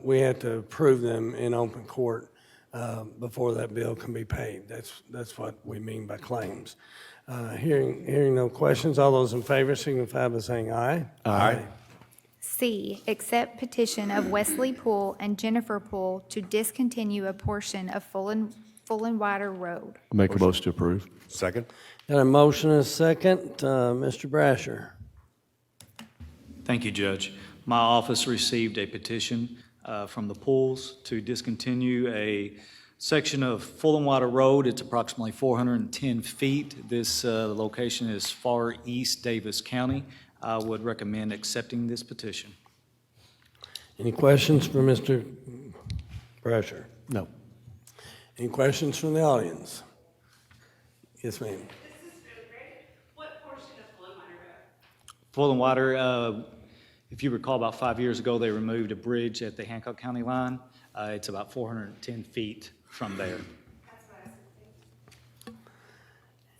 we have to approve them in open court before that bill can be paid. That's what we mean by claims. Hearing no questions, all those in favor signify by saying aye. Aye. C, accept petition of Wesley Poole and Jennifer Poole to discontinue a portion of Fullenwider Road. Make a motion to approve. Second. Got a motion and a second. Mr. Brasher. Thank you, Judge. My office received a petition from the Pooles to discontinue a section of Fullenwider Road. It's approximately 410 feet. This location is far east Daviess County. I would recommend accepting this petition. Any questions for Mr. Brasher? No. Any questions from the audience? Yes, ma'am. This is really great. What portion of Fullenwider Road? Fullenwider, if you recall, about 5 years ago, they removed a bridge at the Hancock County line. It's about 410 feet from there. That's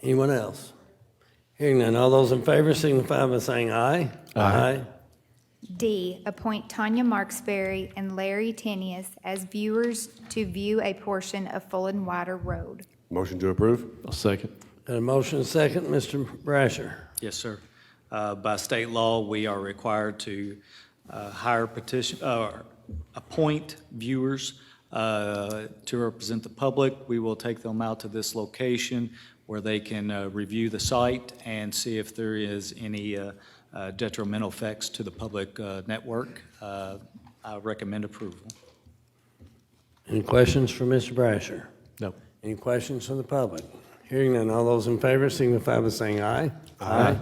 Anyone else? Hearing none, all those in favor signify by saying aye. Aye. D, appoint Tonya Marksberry and Larry Tinius as viewers to view a portion of Fullenwider Road. Motion to approve? I'll second. Got a motion and a second, Mr. Brasher. Yes, sir. By state law, we are required to appoint viewers to represent the public. We will take them out to this location where they can review the site and see if there is any detrimental effects to the public network. I recommend approval. Any questions for Mr. Brasher? No. Any questions from the public? Hearing none, all those in favor signify by saying aye. Aye.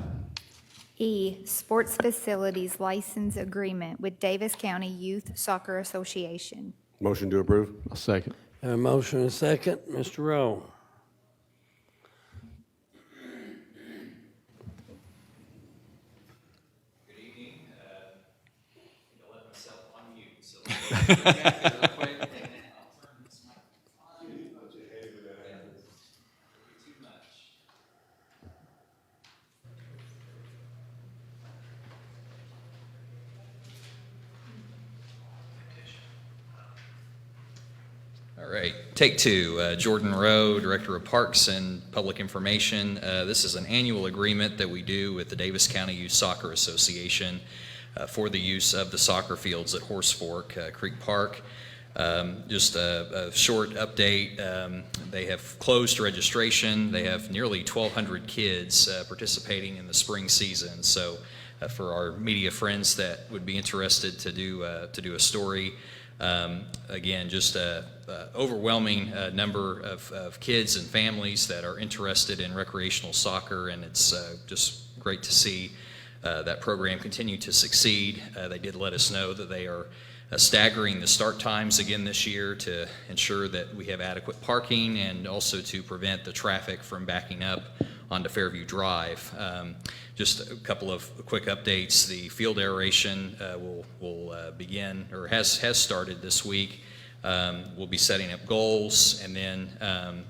E, sports facilities license agreement with Daviess County Youth Soccer Association. Motion to approve? I'll second. Got a motion and a second, Mr. Rowe. Good evening. I let myself on mute, so real quick, and then I'll turn this microphone on. Too much. All right, take two. Jordan Rowe, Director of Parks and Public Information. This is an annual agreement that we do with the Daviess County Youth Soccer Association for the use of the soccer fields at Horse Fork Creek Park. Just a short update. They have closed registration. They have nearly 1,200 kids participating in the spring season. So for our media friends that would be interested to do a story, again, just a overwhelming number of kids and families that are interested in recreational soccer, and it's just great to see that program continue to succeed. They did let us know that they are staggering the start times again this year to ensure that we have adequate parking and also to prevent the traffic from backing up onto Fairview Drive. Just a couple of quick updates. The field aeration will begin, or has started this week. We'll be setting up goals, and then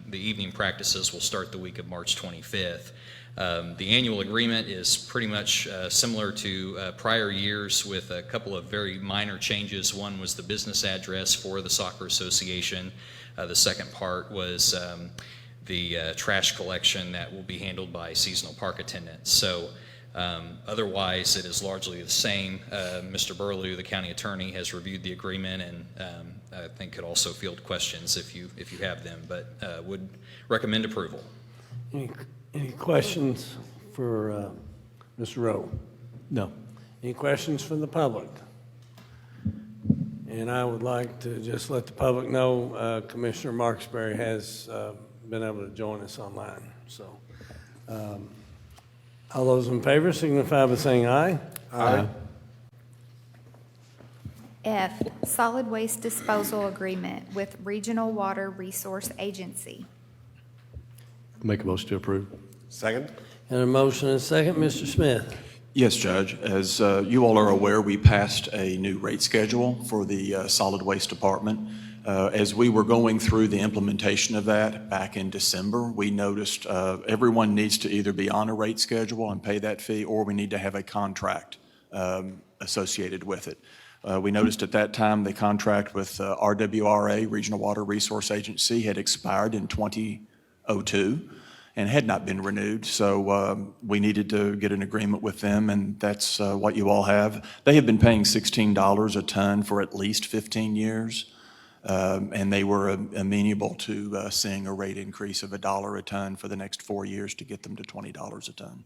the evening practices will start the week of March 25th. The annual agreement is pretty much similar to prior years with a couple of very minor changes. One was the business address for the Soccer Association. The second part was the trash collection that will be handled by seasonal park attendants. So otherwise, it is largely the same. Mr. Burlew, the county attorney, has reviewed the agreement and I think could also field questions if you have them, but would recommend approval. Any questions for Mr. Rowe? No. Any questions from the public? And I would like to just let the public know Commissioner Marksberry has been able to join us online. So all those in favor signify by saying aye. Aye. F, solid waste disposal agreement with Regional Water Resource Agency. Make a motion to approve. Second? And a motion and a second, Mr. Smith. Yes, Judge. As you all are aware, we passed a new rate schedule for the solid waste department. As we were going through the implementation of that back in December, we noticed everyone needs to either be on a rate schedule and pay that fee, or we need to have a contract associated with it. We noticed at that time the contract with RWRA, Regional Water Resource Agency, had expired in 2002 and had not been renewed. So we needed to get an agreement with them, and that's what you all have. They have been paying $16 a ton for at least 15 years, and they were amenable to seeing a rate increase of $1 a ton for the next 4 years to get them to $20 a ton.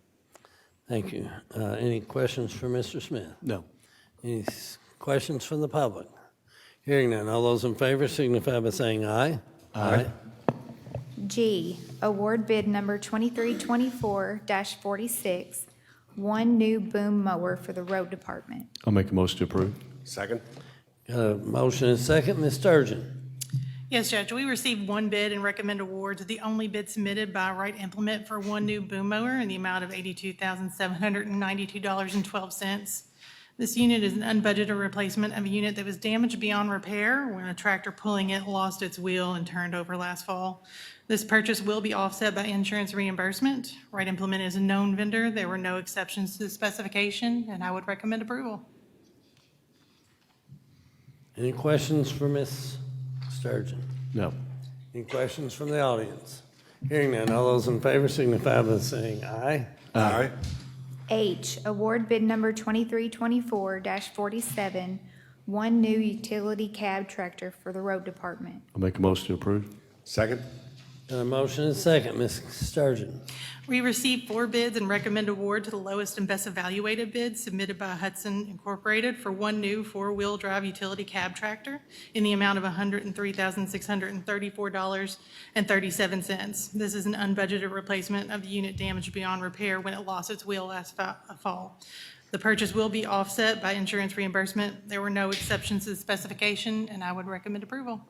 Thank you. Any questions for Mr. Smith? No. Any questions from the public? Hearing none, all those in favor signify by saying aye. Aye. G, award bid number 2324-46, one new boom mower for the road department. I'll make a motion to approve. Second? Got a motion and a second, Ms. Sturgeon. Yes, Judge, we received one bid and recommend award to the only bid submitted by Right Implement for one new boom mower in the amount of $82,792.12. This unit is an unbudgeted replacement of a unit that was damaged beyond repair when a tractor pulling it lost its wheel and turned over last fall. This purchase will be offset by insurance reimbursement. Right Implement is a known vendor. There were no exceptions to the specification, and I would recommend approval. Any questions for Ms. Sturgeon? No. Any questions from the audience? Hearing none, all those in favor signify by saying aye. Aye. H, award bid number 2324-47, one new utility cab tractor for the road department. I'll make a motion to approve. Second? Got a motion and a second. Ms. Sturgeon. We received 4 bids and recommend award to the lowest and best evaluated bid submitted by Hudson Incorporated for one new 4-wheel drive utility cab tractor in the amount of $103,634.37. This is an unbudgeted replacement of the unit damaged beyond repair when it lost its wheel last fall. The purchase will be offset by insurance reimbursement. There were no exceptions to the specification, and I would recommend approval.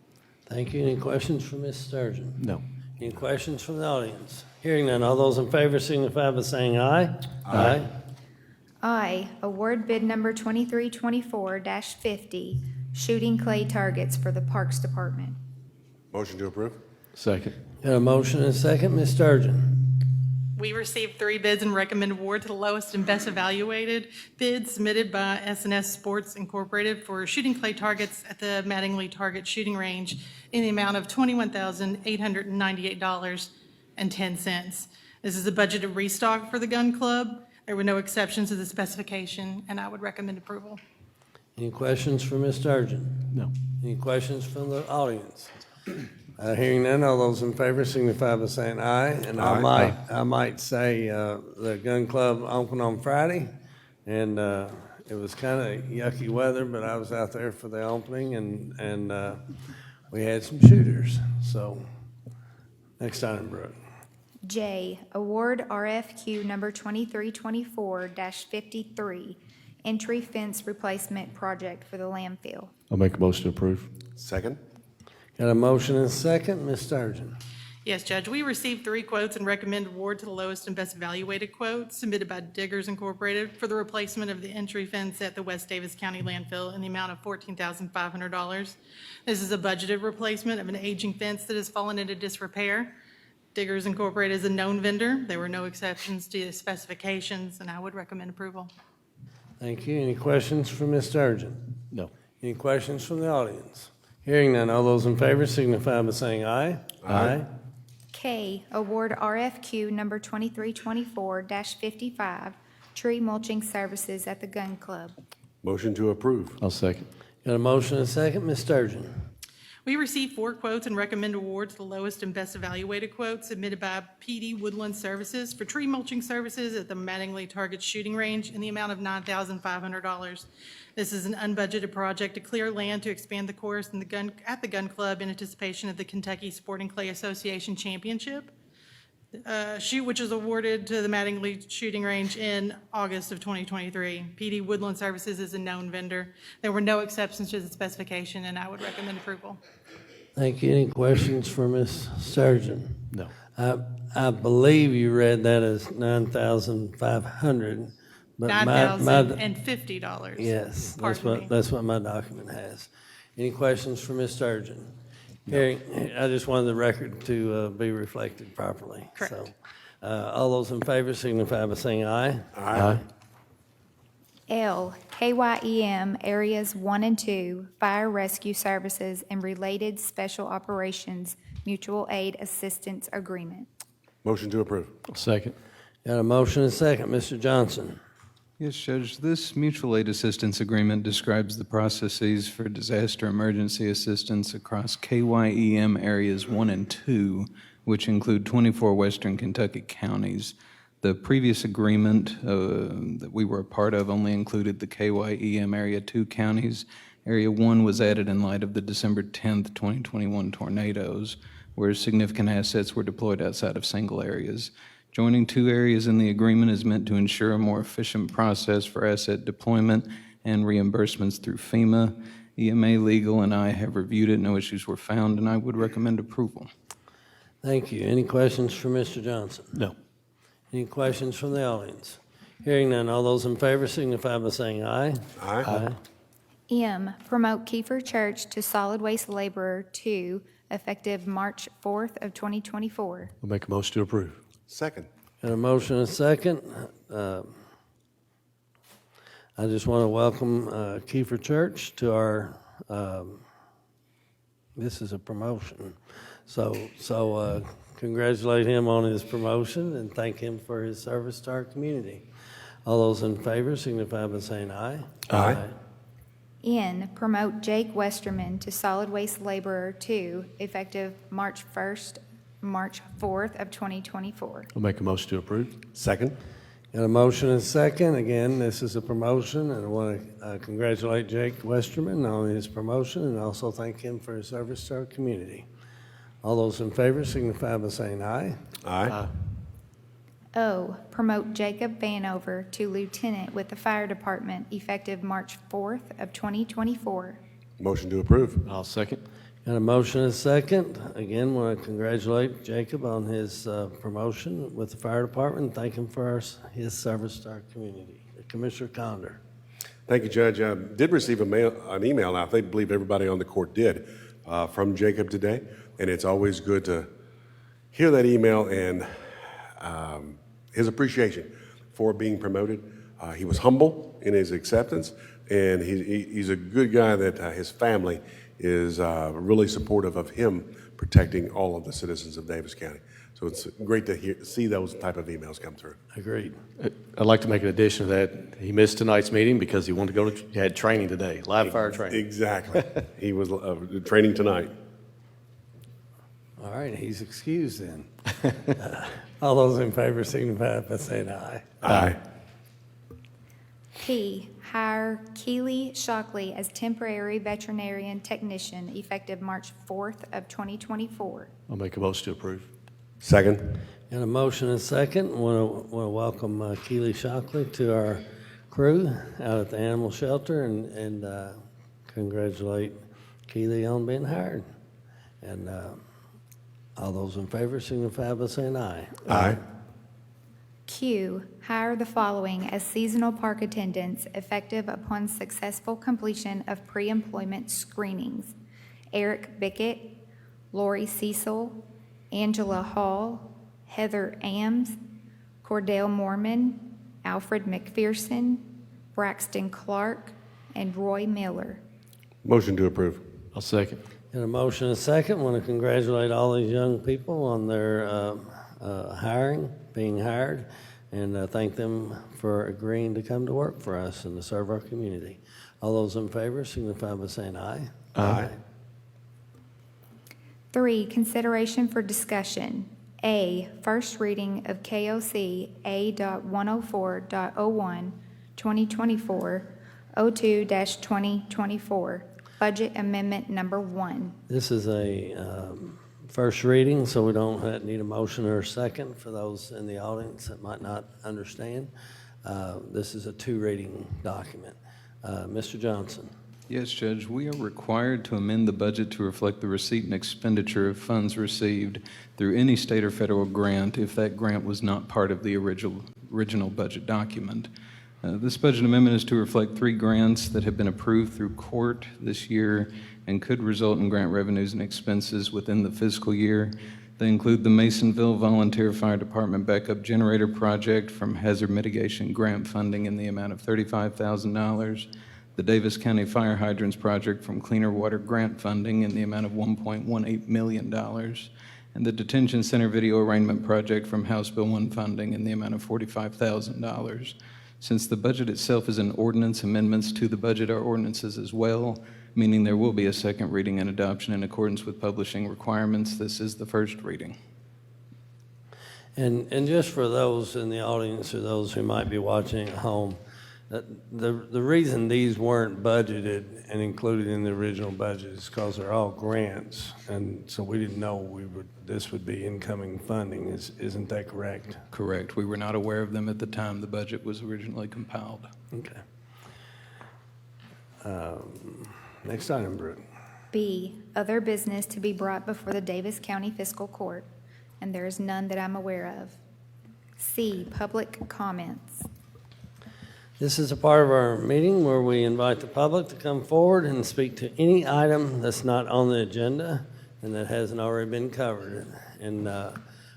Thank you. Any questions for Ms. Sturgeon? No. Any questions from the audience? Hearing none, all those in favor signify by saying aye. Aye. I, award bid number 2324-50, shooting clay targets for the Parks Department. Motion to approve? Second. Got a motion and a second. Ms. Sturgeon. We received 3 bids and recommend award to the lowest and best evaluated bid submitted by S&S Sports Incorporated for shooting clay targets at the Mattingly Target Shooting Range in the amount of $21,898.10. This is a budgeted restock for the gun club. There were no exceptions to the specification, and I would recommend approval. Any questions for Ms. Sturgeon? No. Any questions from the audience? Hearing none, all those in favor signify by saying aye. And Aye. I might say the gun club opened on Friday, and it was kind of yucky weather, but I was out there for the opening, and we had some shooters. So next time, Brooke. J, award RFQ number 2324-53, entry fence replacement project for the landfill. I'll make a motion to approve. Second? Got a motion and a second. Ms. Sturgeon. Yes, Judge, we received 3 quotes and recommend award to the lowest and best evaluated quote submitted by Diggers Incorporated for the replacement of the entry fence at the West Davis County landfill in the amount of $14,500. This is a budgeted replacement of an aging fence that has fallen into disrepair. Diggers Incorporated is a known vendor. There were no exceptions to the specifications, and I would recommend approval. Thank you. Any questions for Ms. Sturgeon? No. Any questions from the audience? Hearing none, all those in favor signify by saying aye. Aye. K, award RFQ number 2324-55, tree mulching services at the gun club. Motion to approve? I'll second. Got a motion and a second. Ms. Sturgeon. We received 4 quotes and recommend award to the lowest and best evaluated quote submitted by PD Woodland Services for tree mulching services at the Mattingly Target Shooting Range in the amount of $9,500. This is an unbudgeted project to clear land to expand the course at the gun club in anticipation of the Kentucky Sporting Clay Association Championship, which is awarded to the Mattingly Shooting Range in August of 2023. PD Woodland Services is a known vendor. There were no exceptions to the specification, and I would recommend approval. Thank you. Any questions for Ms. Sturgeon? No. I believe you read that as $9,500. But $9,050. Yes, Pardon me. that's what my document has. Any questions for Ms. Sturgeon? Hearing, I just wanted the record to be reflected properly. Correct. So, all those in favor signify by saying aye. Aye. L, KYEM Areas 1 and 2, Fire Rescue Services and Related Special Operations Mutual Aid Assistance Agreement. Motion to approve? Second. Got a motion and a second. Mr. Johnson. Yes, Judge. This mutual aid assistance agreement describes the processes for disaster emergency assistance across KYEM areas 1 and 2, which include 24 western Kentucky counties. The previous agreement that we were a part of only included the KYEM area 2 counties. Area 1 was added in light of the December 10th, 2021 tornadoes, where significant assets were deployed outside of single areas. Joining 2 areas in the agreement is meant to ensure a more efficient process for asset deployment and reimbursements through FEMA. EMA Legal and I have reviewed it. No issues were found, and I would recommend approval. Thank you. Any questions for Mr. Johnson? No. Any questions from the audience? Hearing none, all those in favor signify by saying aye. Aye. M, promote Kiefer Church to solid waste laborer 2, effective March 4th of 2024. I'll make a motion to approve. Second. Got a motion and a second. I just want to welcome Kiefer Church to our, this is a promotion. So congratulate him on his promotion and thank him for his service to our community. All those in favor signify by saying aye. Aye. N, promote Jake Westerman to solid waste laborer 2, effective March 4th of 2024. I'll make a motion to approve. Second. Got a motion and a second. Again, this is a promotion, and I want to congratulate Jake Westerman on his promotion and also thank him for his service to our community. All those in favor signify by saying aye. Aye. O, promote Jacob Vanover to lieutenant with the fire department, effective March 4th of 2024. Motion to approve. I'll second. Got a motion and a second. Again, want to congratulate Jacob on his promotion with the fire department and thank him for his service to our community. Commissioner Condor. Thank you, Judge. I did receive an email, I believe everybody on the court did, from Jacob today, and it's always good to hear that email and his appreciation for being promoted. He was humble in his acceptance, and he's a good guy that his family is really supportive of him protecting all of the citizens of Daviess County. So it's great to see those type of emails come through. Agreed. I'd like to make an addition to that. He missed tonight's meeting because he wanted to go he had training today, live fire training. Exactly. He was training tonight. All right, he's excused then. All those in favor signify by saying aye. Aye. P, hire Keely Shockley as temporary veterinarian technician, effective March 4th of 2024. I'll make a motion to approve. Second. Got a motion and a second. Want to welcome Keely Shockley to our crew out at the animal shelter and congratulate Keely on being hired. And all those in favor signify by saying aye. Aye. Q, hire the following as seasonal park attendants effective upon successful completion of pre-employment screenings: Eric Bickett, Lori Cecil, Angela Hall, Heather Ames, Cordell Mormon, Alfred McPherson, Braxton Clark, and Roy Miller. Motion to approve. I'll second. Got a motion and a second. Want to congratulate all these young people on their being hired, and thank them for agreeing to come to work for us and to serve our community. All those in favor signify by saying aye. Aye. 3, consideration for discussion. A, first reading of KOC A.104.01, 2024, 02-2024, Budget Amendment Number 1. This is a first reading, so we don't need a motion or a second for those in the audience that might not understand. This is a 2-reading document. Mr. Johnson. Yes, Judge, we are required to amend the budget to reflect the receipt and expenditure of funds received through any state or federal grant if that grant was not part of the original budget document. This budget amendment is to reflect 3 grants that have been approved through court this year and could result in grant revenues and expenses within the fiscal year. They include the Masonville Volunteer Fire Department Backup Generator Project from Hazard Mitigation Grant Funding in the amount of $35,000, the Daviess County Fire Hydrants Project from Cleaner Water Grant Funding in the amount of $1.18 million, and the Detention Center Video Arraignment Project from House Bill 1 funding in the amount of $45,000. Since the budget itself is an ordinance, amendments to the budget are ordinances as well, meaning there will be a second reading and adoption in accordance with publishing requirements. This is the first reading. And just for those in the audience or those who might be watching at home, the reason these weren't budgeted and included in the original budget is because they're all grants, and so we didn't know this would be incoming funding. Isn't that correct? Correct. We were not aware of them at the time the budget was originally compiled. Okay. Next item, Brooke. B, other business to be brought before the Daviess County Fiscal Court, and there is none that I'm aware of. C, public comments. This is a part of our meeting where we invite the public to come forward and speak to any item that's not on the agenda. and that hasn't already been covered. And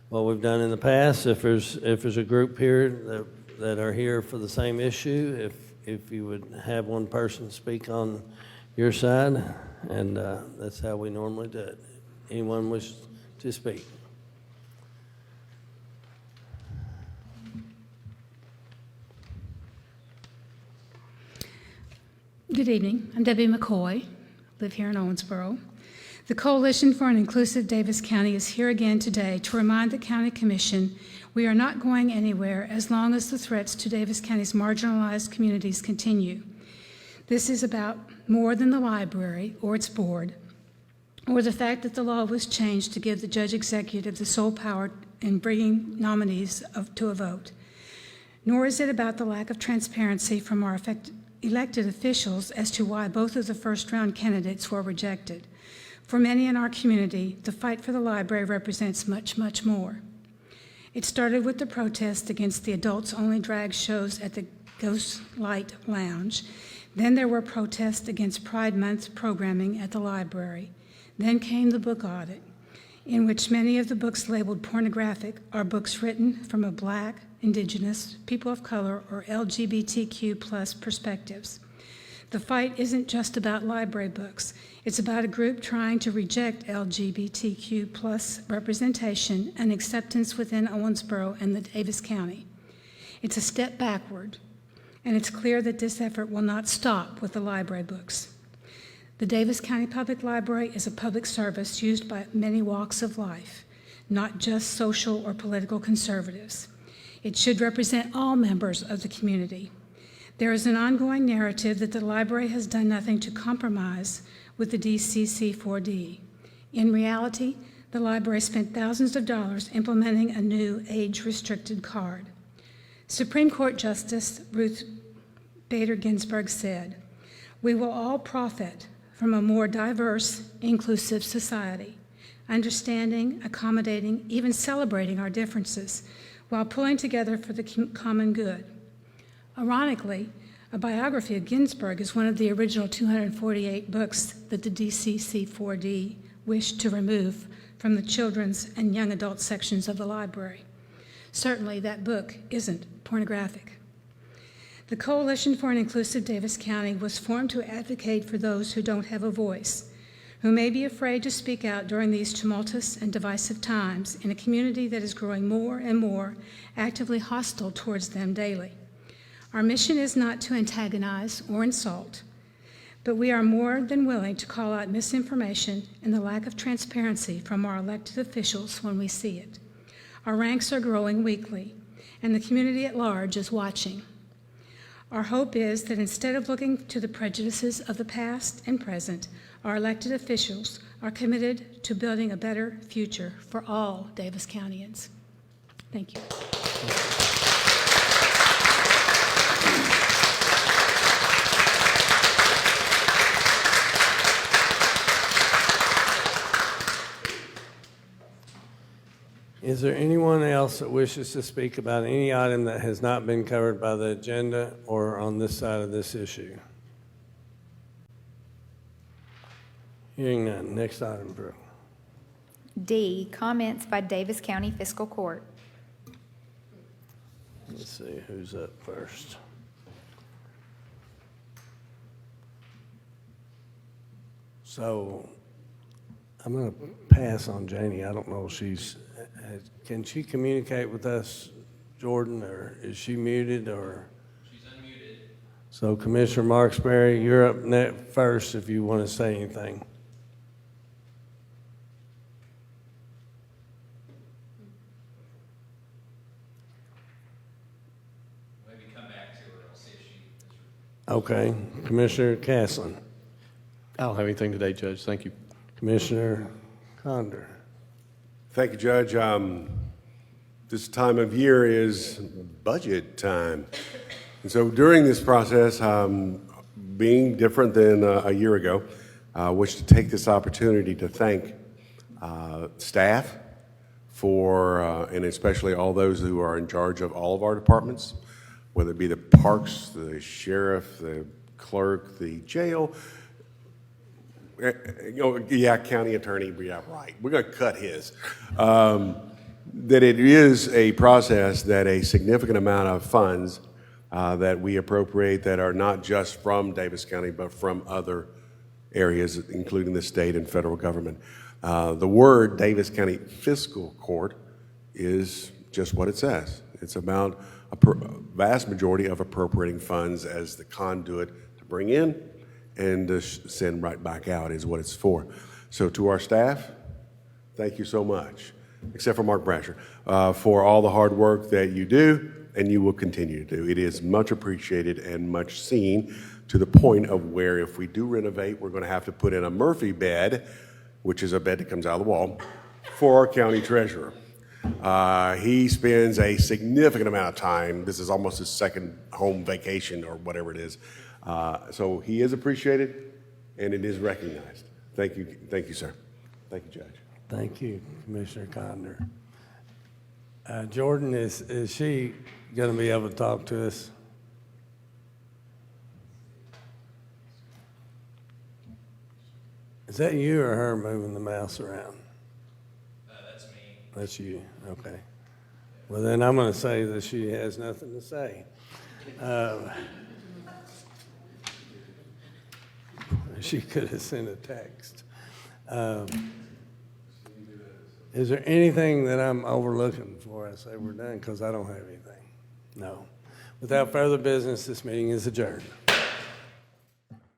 what we've done in the past, if there's a group here that are here for the same issue, if you would have one person speak on your side, and that's how we normally do it. Anyone wish to speak? Good evening. I'm Debbie McCoy, live here in Owensboro. The Coalition for an Inclusive Daviess County is here again today to remind the County Commission we are not going anywhere as long as the threats to Daviess County's marginalized communities continue. This is about more than the library or its board, or the fact that the law was changed to give the judge executive the sole power in bringing nominees to a vote. Nor is it about the lack of transparency from our elected officials as to why both of the first-round candidates were rejected. For many in our community, the fight for the library represents much, much more. It started with the protest against the adults-only drag shows at the Ghost Light Lounge. Then there were protests against Pride Month programming at the library. Then came the book audit, in which many of the books labeled pornographic are books written from a Black, Indigenous, people of color, or LGBTQ plus perspectives. The fight isn't just about library books. It's about a group trying to reject LGBTQ plus representation and acceptance within Owensboro and the Daviess County. It's a step backward, and it's clear that this effort will not stop with the library books. The Daviess County Public Library is a public service used by many walks of life, not just social or political conservatives. It should represent all members of the community. There is an ongoing narrative that the library has done nothing to compromise with the DCC4D. In reality, the library spent thousands of dollars implementing a new age-restricted card. Supreme Court Justice Ruth Bader Ginsburg said, "We will all profit from a more diverse, inclusive society, understanding, accommodating, even celebrating our differences, while pulling together for the common good." Ironically, a biography of Ginsburg is one of the original 248 books that the DCC4D wished to remove from the children's and young adult sections of the library. Certainly, that book isn't pornographic. The Coalition for an Inclusive Daviess County was formed to advocate for those who don't have a voice, who may be afraid to speak out during these tumultuous and divisive times in a community that is growing more and more actively hostile towards them daily. Our mission is not to antagonize or insult, but we are more than willing to call out misinformation and the lack of transparency from our elected officials when we see it. Our ranks are growing weekly, and the community at large is watching. Our hope is that instead of looking to the prejudices of the past and present, our elected officials are committed to building a better future for all Daviess Countyans. Thank you. Is there anyone else that wishes to speak about any item that has not been covered by the agenda or on this side of this issue? Hearing none. Next item, Brooke. D, comments by Daviess County Fiscal Court. Let's see who's up first. So I'm going to pass on Janie. I don't know if she's, can she communicate with us, Jordan, or is she muted, or? She's unmuted. So Commissioner Marksberry, you're up first if you want to say anything. Maybe come back to her, I'll see if she. Okay. Commissioner Castlen. I don't have anything today, Judge. Thank you. Commissioner Condor. Thank you, Judge. This time of year is budget time. And so during this process, being different than a year ago, I wish to take this opportunity to thank staff for, and especially all those who are in charge of all of our departments, whether it be the parks, the sheriff, the clerk, the jail, Yeah, county attorney, yeah, right. We're going to cut his. That it is a process that a significant amount of funds that we appropriate that are not just from Daviess County, but from other areas, including the state and federal government. The word Daviess County Fiscal Court is just what it says. It's about a vast majority of appropriating funds as the conduit to bring in and to send right back out is what it's for. So to our staff, thank you so much, except for Mark Brasher, for all the hard work that you do and you will continue to do. It is much appreciated and much seen, to the point of where if we do renovate, we're going to have to put in a Murphy bed, which is a bed that comes out of the wall, for our county treasurer. He spends a significant amount of time. This is almost his second home vacation or whatever it is. So he is appreciated and it is recognized. Thank you, sir. Thank you, Judge. Thank you, Commissioner Condor. Jordan, is she going to be able to talk to us? Is that you or her moving the mouse around? That's me. That's you, okay. Well, then I'm going to say that she has nothing to say. She could have sent a text. Is there anything that I'm overlooking before I say we're done? Because I don't have anything. No. Without further business, this meeting is adjourned.